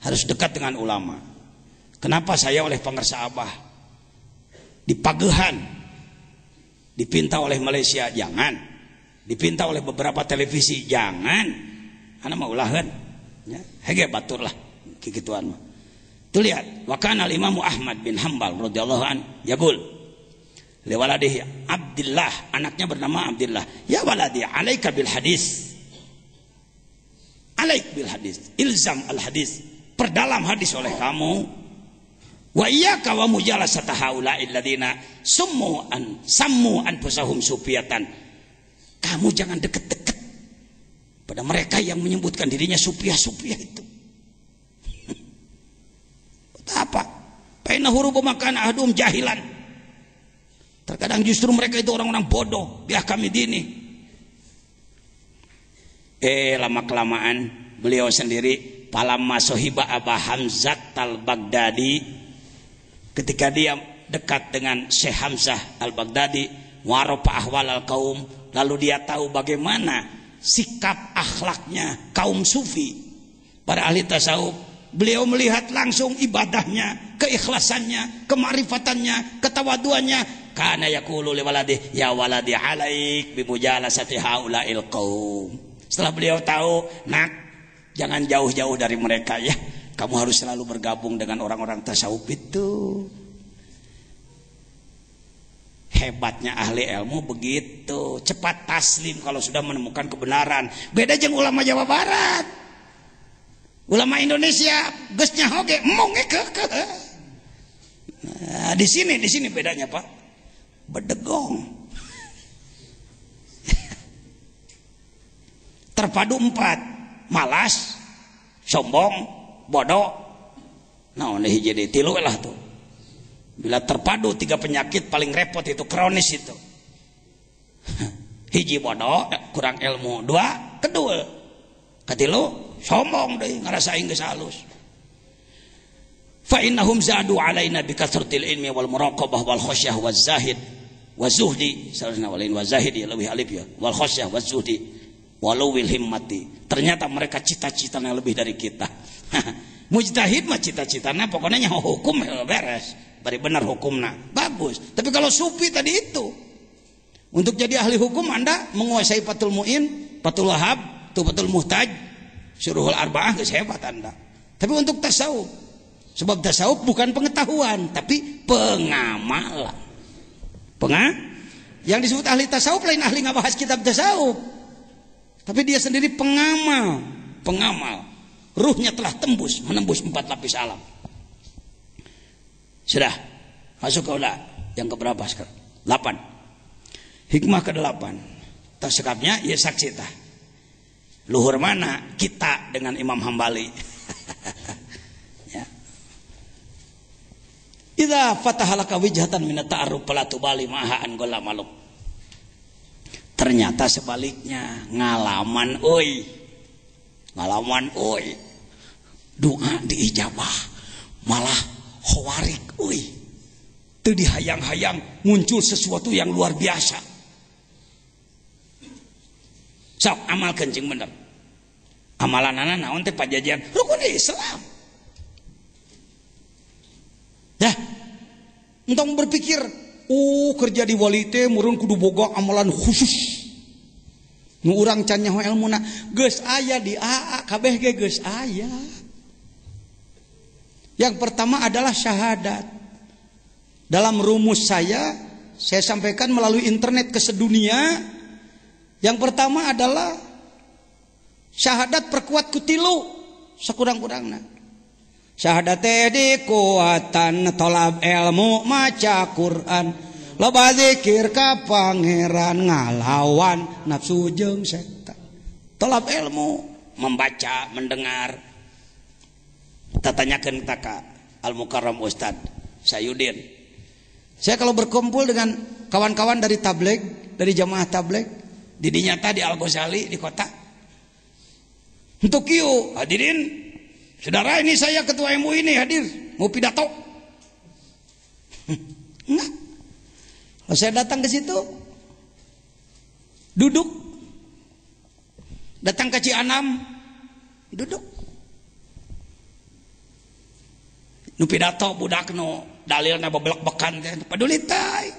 Harus dekat dengan ulama. Kenapa saya oleh pengersa Abah dipagehan, dipinta oleh Malaysia? Jangan. Dipinta oleh beberapa televisi? Jangan. Ana mah ulaheun. Ya, hege batur lah. Kikituan mah. Tuh lihat, wa kana al-Imam Ahmad bin Hanbal radhiyallahu an yaqul li waladihi Abdullah, anaknya bernama Abdullah, ya waladi alaika bil hadis. Alaik bil hadis, ilzam al hadis. Perdalam hadis oleh kamu. Wa iyyaka wa mujalasata haula'il ladina sammu anfusahum sufiatan. Kamu jangan deket-deket pada mereka yang menyebutkan dirinya sufiah-sufiah itu. Apa? Paina huruf makan ahdum jahilan. Terkadang justru mereka itu orang-orang bodoh. Biar kami dini. Lama kelamaan beliau sendiri palama sohiba Abah Hamzah al-Baghdadi, ketika dia dekat dengan Syekh Hamzah al-Baghdadi, waropa ahwal al-kaum, lalu dia tahu bagaimana sikap akhlaknya kaum sufi, para ahli tasawuf. Beliau melihat langsung ibadahnya, keikhlasannya, kemarifatannya, ketawaduannya. Kana yaqulu li waladi ya waladi alaik bi mujalasati haula'il qaum. Setelah beliau tahu, nak, jangan jauh-jauh dari mereka ya. Kamu harus selalu bergabung dengan orang-orang tasawuf itu. Hebatnya ahli ilmu begitu, cepat taslim kalau sudah menemukan kebenaran. Beda jeung ulama Jawa Barat. Ulama Indonesia geusnya hoge monge keke. Nah, di sini bedanya, Pak. Bedegong. Terpadu 4. Malas, sombong, bodoh. Nah, hiji deui 3 lah tuh. Bila terpadu 3 penyakit paling repot itu kronis itu. Hiji bodoh, kurang ilmu. 2, kedua. Katilu sombong deh, ngarasain geus halus. Fa innahum zadu alaina bi kathratil ilmi wal muraqabah wal khasyah waz zahid waz zuhdi. Salahna walain waz zahid ya lebih alif ya. Wal khasyah waz zuhdi walau wil himmati. Ternyata mereka cita-citanya lebih dari kita. Mujtahid mah cita-citanya pokoknya nyaho hukum beres. Bari benar hukumna. Bagus. Tapi kalau sufi tadi itu, untuk jadi ahli hukum Anda menguasai Fathul Muin, Fathul Wahab, Tuhfatul Muhtaj, Syuruhul Arba'ah, geus hebat Anda. Tapi untuk tasawuf, sebab tasawuf bukan pengetahuan, tapi pengamalan. Yang disebut ahli tasawuf lain ahli ngabahas kitab tasawuf, tapi dia sendiri pengamal. Ruhnya telah menembus 4 lapis alam. Sudah masuk ke yang keberapa sekarang? 8. Hikmah ke-8. Tersekapnya ya saksi tah. Luhur mana kita dengan Imam Hambali. Ya. Idza fatahalaka wijhatan min at-ta'arruf fala tubali ma'ha an gola maluk. Ternyata sebaliknya, ngalaman euy. Ngalaman euy. Doa diijabah, malah khawarik euy. Teu dihayang-hayang muncul sesuatu yang luar biasa. Sok amalkeun jeung bener. Amalanana naon teh pajajian rukun Islam. Ya. Entong berpikir, kerja di wali teh meureun kudu boga amalan khusus. Nu urang can nyaho elmuna geus aya di AA kabeh ge geus aya. Yang pertama adalah syahadat. Dalam rumus saya sampaikan melalui internet ke sedunia. Yang pertama adalah syahadat perkuat kutilu sakurang-kurangna. Syahadat dikuatan tolab ilmu maca Quran loba zikir ka pangeran ngalawan nafsu jeung setan. Tolab ilmu membaca mendengar. Tatanyakeun ka Al Mukarram Ustad Sayudin. Saya kalau berkumpul dengan kawan-kawan dari tabligh, dari jamaah tabligh, di dinyata di Al Ghazali di kota. Untuk kieu hadirin, saudara ini saya ketua MUI ini hadir, mau pidato. Enggak. Kalau saya datang ke situ, duduk. Datang ke Cianam, duduk. Nu pidato budak nu dalilna beblek-bekan teh peduli tai.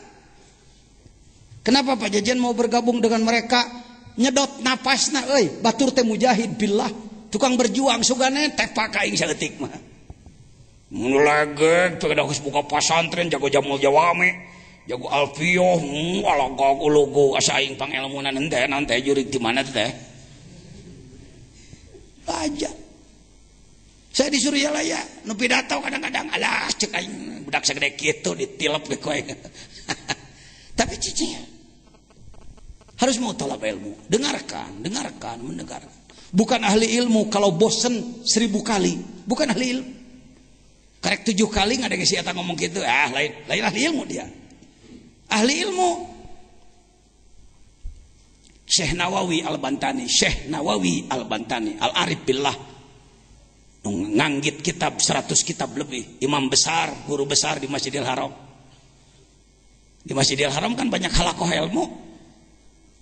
Kenapa Pak Jajan mau bergabung dengan mereka? Nyedot napasna euy, batur teh mujahid billah, tukang berjuang sugane tepak aing saeutik mah. Mun legeg teu geus buka pasantren jago jamul jawame, jago alfiyah, alagog ulugu asa aing pangelmunan henteu naon teh jurig di mana teh. Aja. Saya disuruh ya lah ya, nu pidato kadang-kadang alah cek aing budak sagede kitu ditilep ge koe. Tapi cicing harus mau talab ilmu, dengarkan, mendengarkan. Bukan ahli ilmu kalau bosen 1000 kali, bukan ahli ilmu. Karek 7 kali nggak ada si eta ngomong gitu, lain ahli ilmu dia. Ahli ilmu. Syekh Nawawi Al-Bantani, Al-Arif Billah. Nganggit kitab 100 kitab lebih, imam besar, guru besar di Masjidil Haram. Di Masjidil Haram kan banyak halakoh ilmu,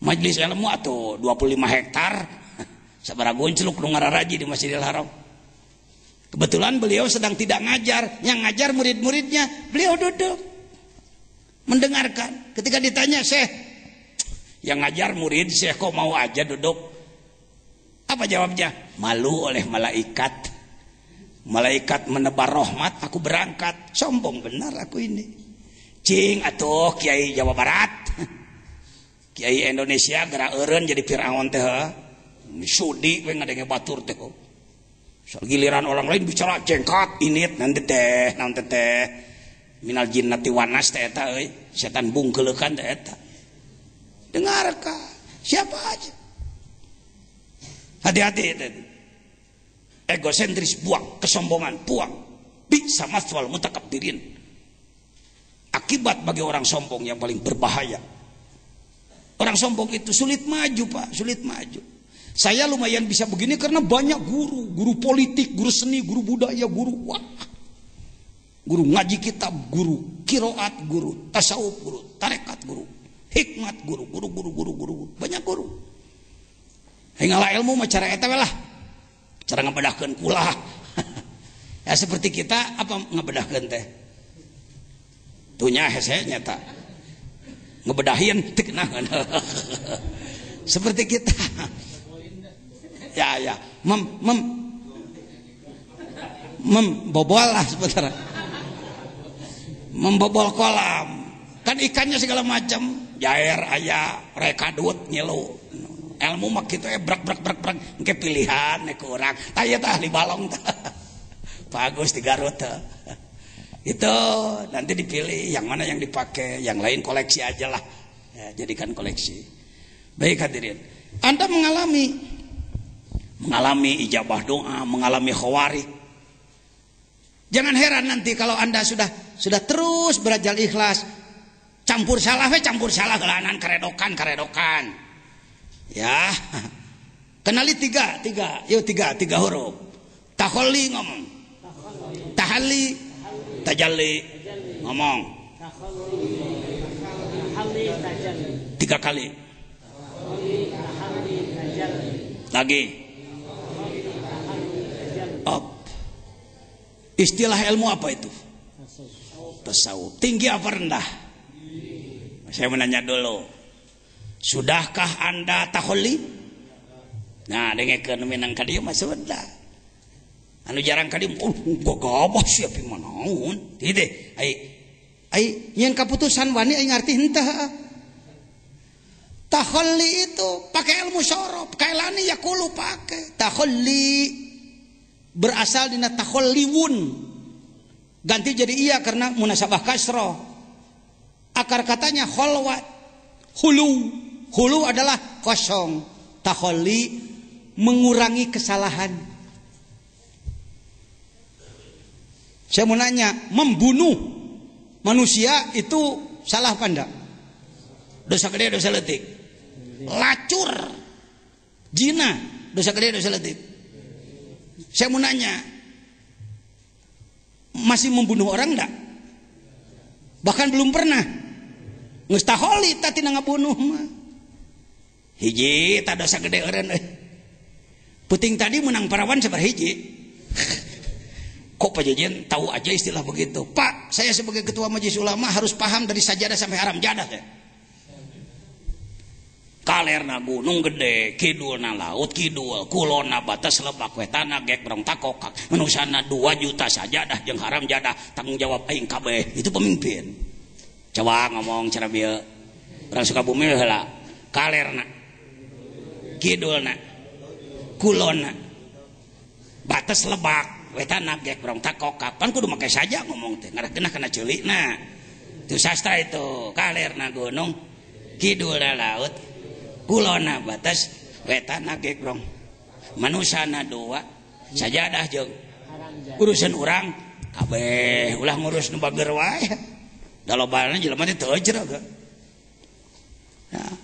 majelis ilmu atau 25 hektar, sabaraha goncluk nu ngararaji di Masjidil Haram. Kebetulan beliau sedang tidak ngajar, yang ngajar murid-muridnya, beliau duduk mendengarkan. Ketika ditanya, Syekh, yang ngajar murid, Syekh kok mau aja duduk? Apa jawabnya? Malu oleh malaikat. Malaikat menebar rahmat, aku berangkat. Sombong benar aku ini. Cing atuh Kiai Jawa Barat, Kiai Indonesia gara eureun jadi Firaun teh. Sudi we ngadenge batur teh. Soal giliran orang lain bicara jengkat init nanti teh, minal jinnati wanas teh eta euy, setan bungkeulekan teh eta. Dengarkan, siapa aja. Hati-hati tadi. Egosentris buang, kesombongan buang. Bisa maswal mutakabbirin. Akibat bagi orang sombong yang paling berbahaya. Orang sombong itu sulit maju, Pak, sulit maju. Saya lumayan bisa begini karena banyak guru politik, guru seni, guru budaya, guru ngaji kitab, guru kiroat, guru tasawuf, guru tarekat, guru hikmat, guru, banyak guru. Hinggalah ilmu macara eta lah. Cara ngabedahkeun kula. Ya seperti kita apa ngabedahkeun teh? Tunya hese nyata. Ngebedahin teu kenangan. Seperti kita. Ya. Membobol lah sebentar. Membobol kolam. Kan ikannya segala macam, jair aya, rekadut ngilu. Ilmu mah kitu brak engke pilihan nek urang. Aya tah ahli balong tah. Bagus di Garut tah. Itu nanti dipilih yang mana yang dipakai, yang lain koleksi aja lah. Ya, jadikan koleksi. Baik hadirin. Anda mengalami mengalami ijabah doa, mengalami khawarik. Jangan heran nanti kalau Anda sudah terus berajal ikhlas, campur salah gelanan karedokan. Ya. Kenali tiga huruf. Takholli ngomong. Tahalli, tajalli ngomong. 3 kali. Lagi. Up. Istilah ilmu apa itu? Tasawuf. Tinggi apa rendah? Saya menanya dulu. Sudahkah Anda taholli? Nah, dengekeun minang ka dieu mah sudah. Anu jarang ka dieu, gagabah sia pi manaon. Teh ai yang keputusan wani ai ngarti henteu. Taholli itu pakai ilmu syarab, kailani ya kulo pakai. Taholli berasal dina takholliwun. Ganti jadi iya karena munasabah kasrah. Akar katanya kholwat. Hulu adalah kosong. Takholli mengurangi kesalahan. Saya mau nanya, membunuh manusia itu salah apa enggak? Dosa gede, dosa letik. Lacur, zina, dosa gede, dosa letik. Saya mau nanya, masih membunuh orang enggak? Bahkan belum pernah. Geus taholli tah tina ngabunuh mah. Hiji tah dosa gede eureun euy. Puting tadi menang parawan sabar hiji. Kok Pak Jejen tahu aja istilah begitu? Pak, saya sebagai ketua majelis ulama harus paham dari sajadah sampai haram jadah ya. Kalerna gunung gede, kidulna laut kidul, kulona batas lebak wetana gek berong takokak, menusana 2 juta sajadah jeung haram jadah, tanggung jawab aing kabeh. Itu pemimpin. Coba ngomong cara bieu. Orang Sukabumi heula. Kalerna, kidulna, kulona, batas lebak wetana gek berong takokak. Pan kudu make saja ngomong teh, ngaranna kana ceulikna. Itu sastra itu. Kalerna gunung, kidulna laut, kulona batas wetana gegrong manusana 2 sajadah jeung urusan urang kabeh ulah ngurus nu bager wae da lobana jelema teh teu ajra. Nah.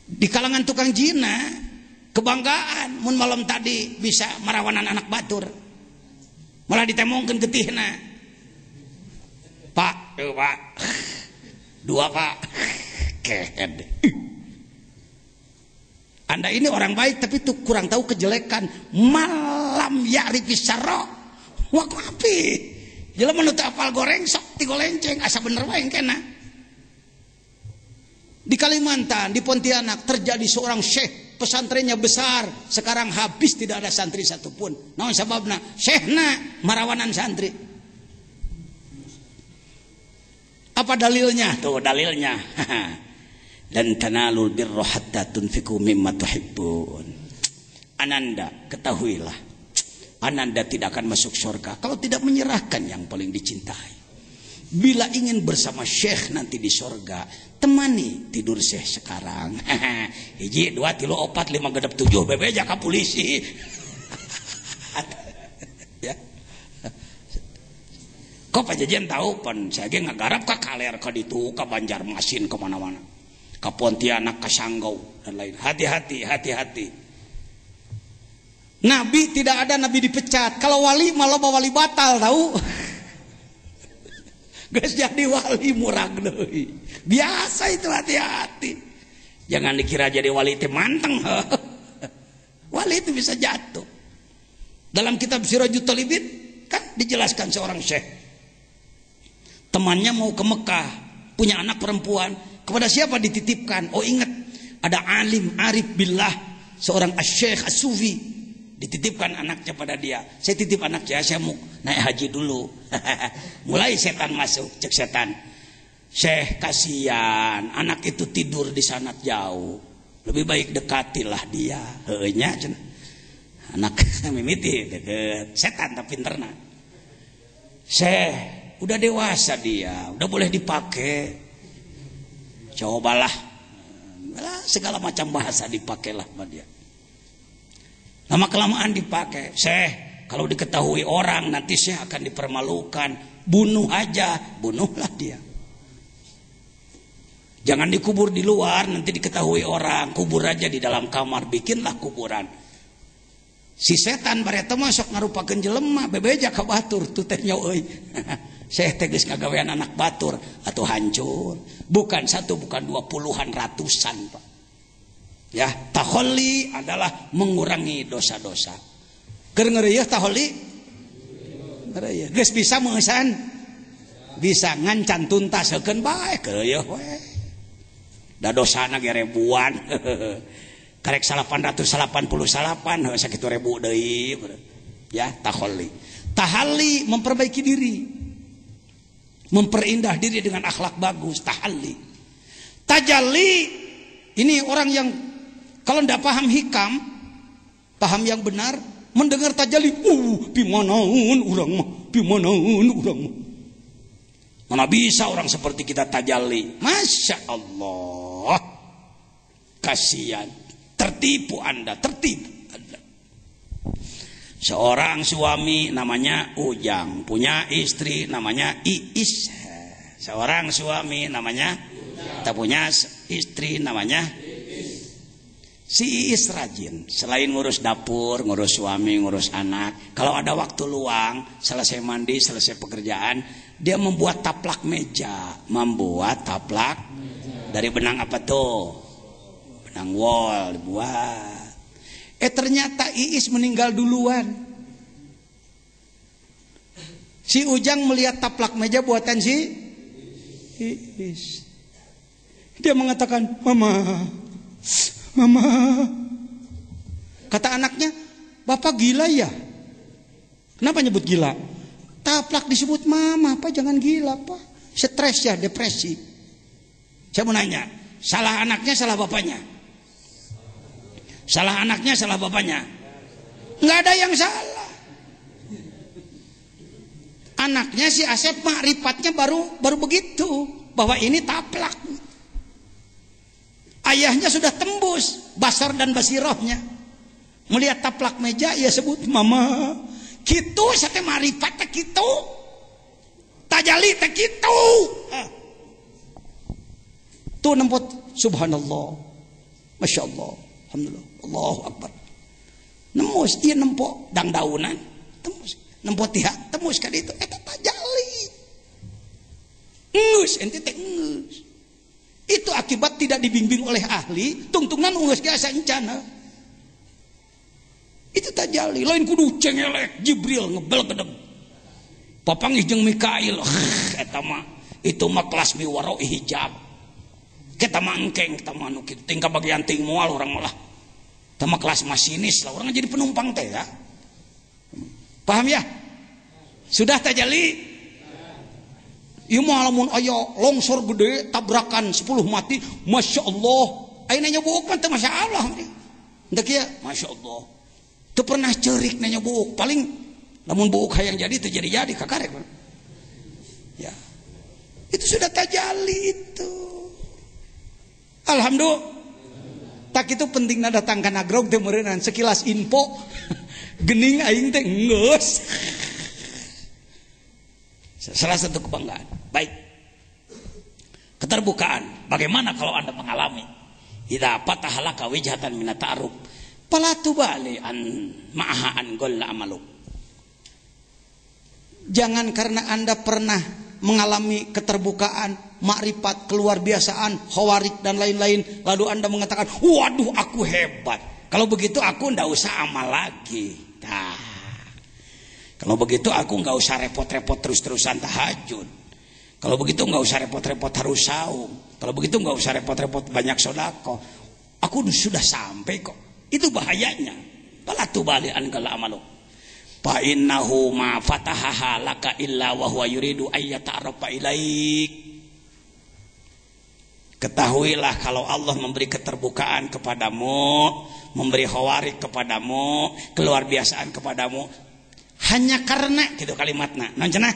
Di kalangan tukang jina kebanggaan mun malam tadi bisa marawanan anak batur malah ditemongkeun getihna. Pak, Pak 2 Pak ked. Anda ini orang baik tapi tuh kurang tahu kejelekan. Malam ya'rifis syarra wa qafi. Jelema nu teu apal goreng sok digolenceng asa bener wae kena. Di Kalimantan, di Pontianak terjadi seorang syekh, pesantrennya besar, sekarang habis tidak ada santri satupun. Naon sababna? Syekhna marawanan santri. Apa dalilnya? Tuh dalilnya. Dan tanalul birra hatta tunfiqu mimma tuhibbun. Ananda, ketahuilah. Ananda tidak akan masuk surga kalau tidak menyerahkan yang paling dicintai. Bila ingin bersama syekh nanti di surga, temani tidur syekh sekarang. 1, 2, 3, 4, 5, 6, 7 bebe jaka polisi. Ya. Kok Pak Jejen tahu pan saya ge ngagarap ka Kaler ka ditu ka Banjarmasin ka mana-mana. Ka Pontianak ka Sanggau dan lain. Hati-hati. Nabi tidak ada nabi dipecat. Kalau wali malah wali batal tahu. Geus jadi wali murag deui. Biasa itu hati-hati. Jangan dikira jadi wali teh manteng. Wali itu bisa jatuh. Dalam kitab Sirajut Talibin kan dijelaskan seorang syekh. Temannya mau ke Mekah, punya anak perempuan. Kepada siapa dititipkan? Oh ingat, ada alim arif billah, seorang asy-syekh as-sufi. Dititipkan anaknya pada dia. Saya titip anak saya mau naik haji dulu. Mulai setan masuk, cek setan. Syekh kasihan, anak itu tidur di sana jauh. Lebih baik dekatilah dia. Heunya cenah. Anak mimiti deket. Setan tapi pinterna. Syekh, udah dewasa dia, udah boleh dipakai. Cobalah. Segala macam bahasa dipakailah sama dia. Lama kelamaan dipakai. Syekh, kalau diketahui orang nanti Syekh akan dipermalukan. Bunuh aja, bunuhlah dia. Jangan dikubur di luar, nanti diketahui orang. Kubur aja di dalam kamar, bikinlah kuburan. Si setan bareta masuk ngarupakeun jelema, bebeja ka batur tu teh nya euy. Syekh teh geus ngagawean anak batur atuh hancur. Bukan satu, bukan 20 puluhan, ratusan, Pak. Ya, taholli adalah mengurangi dosa-dosa. Keur ngeureuyeuh taholli? Ngeureuyeuh. Geus bisa meusan? Bisa ngancan tuntaskeun bae keureueuh we. Da dosana ge ribuan. Karek 888 sakitu ribu deui. Ya, taholli. Tahalli memperbaiki diri. Memperindah diri dengan akhlak bagus, tahalli. Tajalli ini orang yang kalau tidak paham hikam, paham yang benar, mendengar tajalli, bimanaun urang mah, bimanaun urang mah. Mana bisa orang seperti kita tajalli? Masya Allah, kasihan, tertipu Anda, tertipu Anda. Seorang suami namanya Ujang, punya istri namanya Iis. Seorang suami namanya tak punya istri namanya si Iis rajin. Selain ngurus dapur, ngurus suami, ngurus anak, kalau ada waktu luang, selesai mandi, selesai pekerjaan, dia membuat taplak meja. Membuat taplak dari benang apa tuh? Benang wol dibuat. Ternyata Iis meninggal duluan. Si Ujang melihat taplak meja buatan si Iis. Dia mengatakan, Mama. Kata anaknya, Bapak gila ya? Kenapa nyebut gila? Taplak disebut Mama, Pak jangan gila Pak. Stres ya, depresi. Saya mau nanya, salah anaknya, salah bapaknya? Salah anaknya, salah bapaknya? Nggak ada yang salah. Anaknya si Asep makrifatnya baru begitu, bahwa ini taplak. Ayahnya sudah tembus basar dan basirohnya. Melihat taplak meja, ia sebut Mama. Kitu sate marifat teh kitu. Tajali teh kitu. Tuh nempot subhanallah. Masya Allah. Alhamdulillah. Allahu Akbar. Nembus, iya nempok dang daunan. Tembus. Nempot tiha, tembus ka ditu. Eta tajali. Ngeus, ente teh ngeus. Itu akibat tidak dibimbing oleh ahli, tungtungan ngeus ge asa encana. Itu tajali, lain kudu cengelek Jibril ngebel gedeg. Papanggih jeung Mikail. Eta mah itu mah kelas miwaro hijab. Kita mah engkeng, kita mah nu kitu tingkah bagian ting moal urang malah. Eta mah kelas masinis lah, urang jadi penumpang teh ya. Paham ya? Sudah tajali? Ieu mah lamun aya longsor gede tabrakan 10 mati, Masya Allah. Ayeuna nyobook mah teu Masya Allah. Hendak kieu, Masya Allah. Teu pernah ceurik na nyobook, paling lamun book hayang jadi teu jadi kakarek. Ya. Itu sudah tajali itu. Alhamdulillah. Tak itu pentingna datang kana grog teh meureunnan sekilas info. Gening aing teh geus. Salah satu kebanggaan. Baik. Keterbukaan. Bagaimana kalau Anda mengalami idza fatahalaka wijhatan min ta'aruf fala tubali an ma'aha an golla amaluk. Jangan karena Anda pernah mengalami keterbukaan, makrifat, keluar biasaan, khawarik dan lain-lain, lalu Anda mengatakan, waduh aku hebat. Kalau begitu aku ndak usah amal lagi. Nah, kalau begitu aku nggak usah repot-repot terus-terusan tahajud. Kalau begitu nggak usah repot-repot harus saum. Kalau begitu nggak usah repot-repot banyak sodako. Aku sudah sampai kok. Itu bahayanya. Fala tubali an gala amaluk. Fa innahu ma fatahaha laka illa wa huwa yuridu ayyata'arrafa ilaik. Ketahuilah kalau Allah memberi keterbukaan kepadamu, memberi khawarik kepadamu, keluar biasaan kepadamu, hanya karena gitu kalimatna. Naon cenah?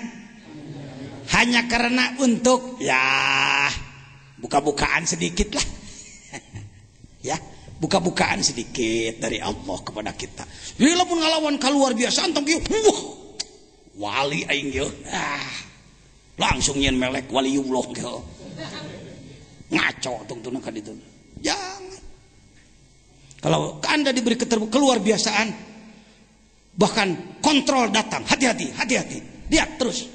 Hanya karena untuk ya buka-bukaan sedikit lah. Ya, buka-bukaan sedikit dari Allah kepada kita. Bila pun ngalawan keluar biasa antong kieu, wali aing kieu. Langsung nyen melek waliullah kieu. Ngaco tungtuna ka ditu. Jangan. Kalau Anda diberi keluar biasaan, bahkan kontrol datang, hati-hati. Lihat terus.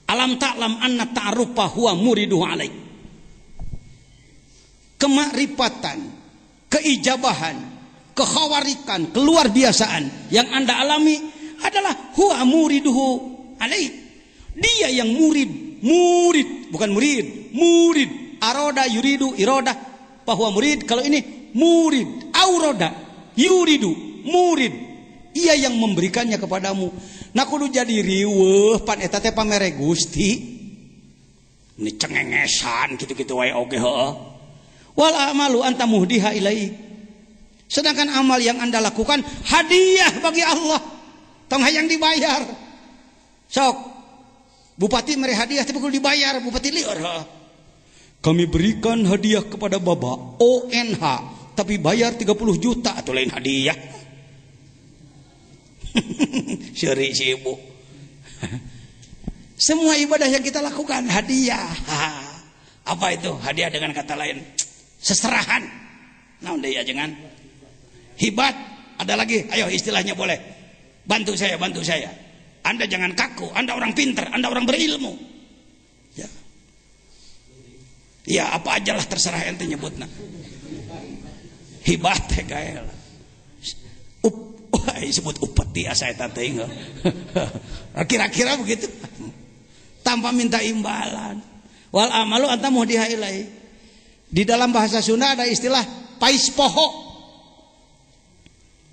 Alam ta'lam anna ta'arufa huwa muriduhu alaik. Kemakrifatan, keijabahan, kekhawarikan, keluar biasaan yang Anda alami adalah huwa muriduhu alaik. Dia yang murid, bukan murid. Aroda yuridu iroda bahwa murid. Kalau ini murid, auroda yuridu murid. Ia yang memberikannya kepadamu. Nah kudu jadi riweuh pan eta teh pamere Gusti. Ini cengengesan gitu-gitu wae oge heuh. Wal amalu anta muhdiha ilai. Sedangkan amal yang Anda lakukan hadiah bagi Allah. Tong hayang dibayar. Sok. Bupati mere hadiah tapi kudu dibayar, bupati lieur heuh. Kami berikan hadiah kepada Bapak ONH tapi bayar 30 juta atau lain hadiah. Syari si ibu. Semua ibadah yang kita lakukan hadiah. Apa itu hadiah dengan kata lain? Seserahan. Nah udah ya jangan. Hibat. Ada lagi. Ayo istilahnya boleh. Bantu saya. Anda jangan kaku. Anda orang pintar. Anda orang berilmu. Ya. Ya apa aja lah terserah ente nyebutna. Hibat kayak disebut upeti asa eta teh. Kira-kira begitu. Tanpa minta imbalan. Wal amalu anta muhdiha ilai. Di dalam bahasa Sunda ada istilah pais poho.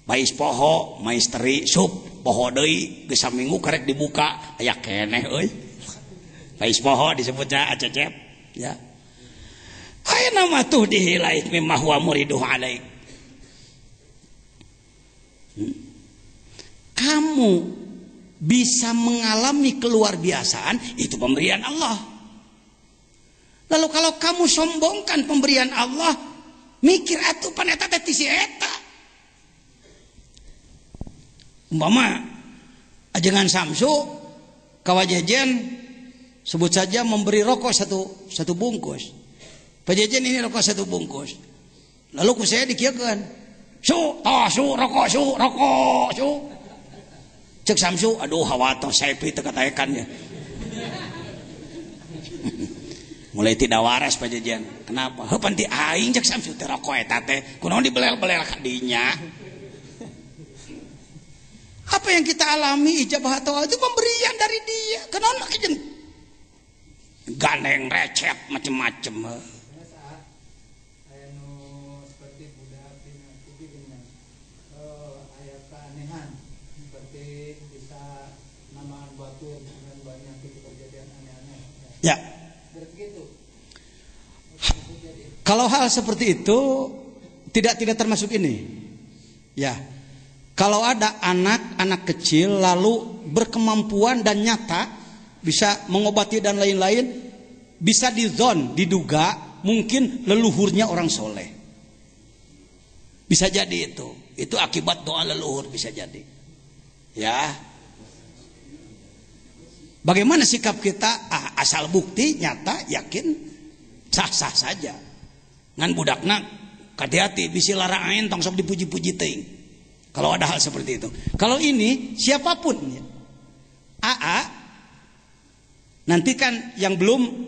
Pais poho, maisteri sup poho deui geus saminggu karek dibuka aya keneh euy. Pais poho disebutnya acecep ya. Aya nama tuh dihilai mimma huwa muriduhu alaik. Kamu bisa mengalami keluar biasaan itu pemberian Allah. Lalu kalau kamu sombongkan pemberian Allah, mikir atuh pan eta teh ti si eta. Umpama ajengan Samsu kawajejen sebut saja memberi rokok satu bungkus. Pajejen ini rokok 1 bungkus. Lalu ku saya dikieukeun. Su rokok. Cek Samsu, aduh hawato saya teu kataekan ya. Mulai tidak waras pajejen. Kenapa? Heupan ti aing cek Samsu teh rokok eta teh. Kunaon dibelel-belel ka dinya. Apa yang kita alami ijabah atau itu pemberian dari dia. Kenaon make jeung gandeng recep macem-macem. Ya. Kalau hal seperti itu tidak termasuk ini. Ya. Kalau ada anak kecil lalu berkemampuan dan nyata bisa mengobati dan lain-lain, bisa diduga mungkin leluhurnya orang soleh. Bisa jadi itu. Itu akibat doa leluhur bisa jadi. Ya. Bagaimana sikap kita? Asal bukti nyata yakin sah-sah saja. Ngan budakna hati-hati bisi larang tong sok dipuji-puji teuing. Kalau ada hal seperti itu. Kalau ini siapapun ya. Nanti kan yang belum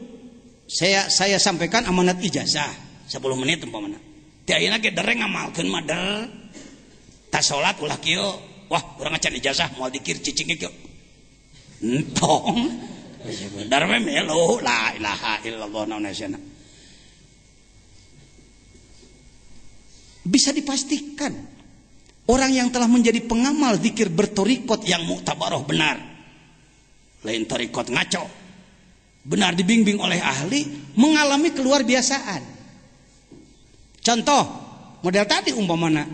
saya sampaikan amanat ijazah 10 menit umpamana. Ti ayeuna ge dereng ngamalkeun mah der. Tas salat ulah kieu. Wah, urang acan ijazah moal dikir cicing kieu. Entong darme melo la ilaha illallah naunasana. Bisa dipastikan orang yang telah menjadi pengamal zikir bertorikot yang muktabaroh benar, lain torikot ngaco, benar dibimbing oleh ahli, mengalami keluar biasaan. Contoh model tadi umpamana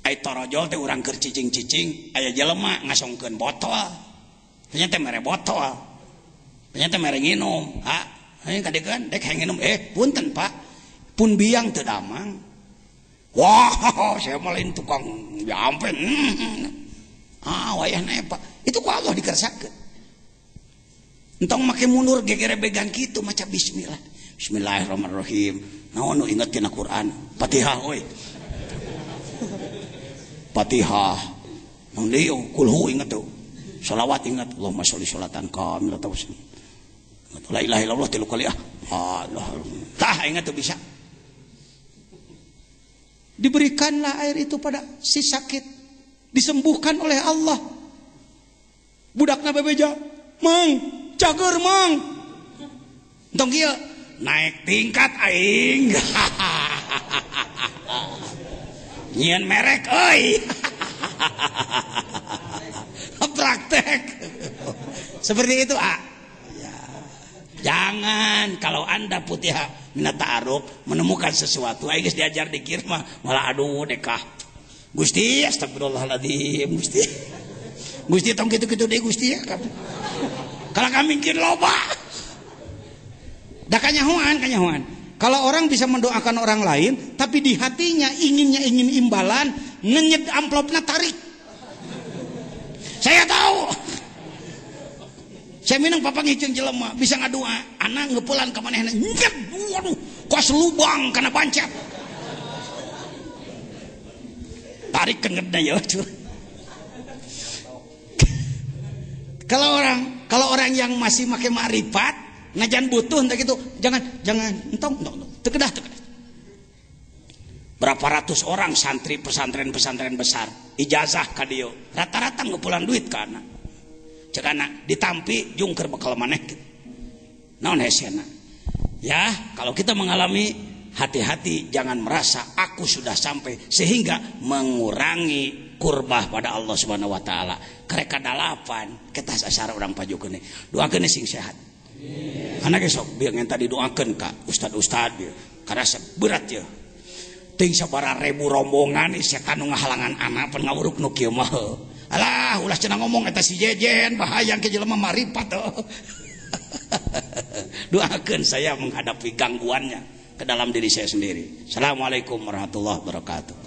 ai torojol teh urang keur cicing-cicing aya jelema ngasongkeun botol. Ternyata mere botol. Ternyata mere nginum. Ayo kadegeun dek hayang nginum. Punten Pak. pun biang teu damang. Wah, saya malain tukang jampen. Wayahna Pak. Itu ku Allah dikersakeun. Entong make mundur gegerebegan kitu maca bismillah. Bismillahirrahmanirrahim. Naon nu inget tina Quran? Fatihah we. Fatihah. Nang deui kulhu inget tuh. Shalawat ingat. Allahumma sholli sholatan kamilah tausin. La ilaha illallah 3 kali Allah. Tah ingat tuh bisa. Diberikanlah air itu pada si sakit, disembuhkan oleh Allah. Budakna bebeja, mang, cager mang. Entong kieu naik tingkat aing. Nyieun merek euy. Praktek. Seperti itu, ya. Jangan kalau Anda putih minat ta'aruf menemukan sesuatu aing geus diajar dikir mah malah aduh dekah. Gusti astagfirullahaladzim Gusti tong kitu-kitu deui Gusti ya. Kalau kami mungkin loba. Da kanyahoan. Kalau orang bisa mendoakan orang lain tapi di hatinya ingin imbalan, ngenyet amplopna tarik. Saya tahu. Saya minang papa ngiceng jelema bisa ngadua, anak ngeupulan ka manehna. Nyet, waduh, kuas lubang kana pancet. Tarik kengedna ya, Kalau orang yang masih make ma'rifat, ngajan butuh entah gitu, jangan entong teu kedah. Berapa ratus orang santri pesantren besar ijazah ka dieu rata-rata ngeupulan duit ka anak. Cek anak ditampi jungker bakal maneh gitu. Naon hesena? Ya, kalau kita mengalami, hati-hati jangan merasa aku sudah sampai sehingga mengurangi kurbah pada Allah Subhanahu wa taala. Karek kadalapan kita sasara urang pajukeun. Doakeun sing sehat. Anak esok biar ngenta didoakeun ka ustad-ustad dia. Karasa berat ya. Ting sabaraha ribu rombongan setan nu ngahalangan anak pan ngawuruk nu kieu mah. Alah ulah cenah ngomong eta si jejen bahaya ke jelema marifat. Doakeun saya menghadapi gangguannya ke dalam diri saya sendiri. Assalamualaikum warahmatullahi wabarakatuh.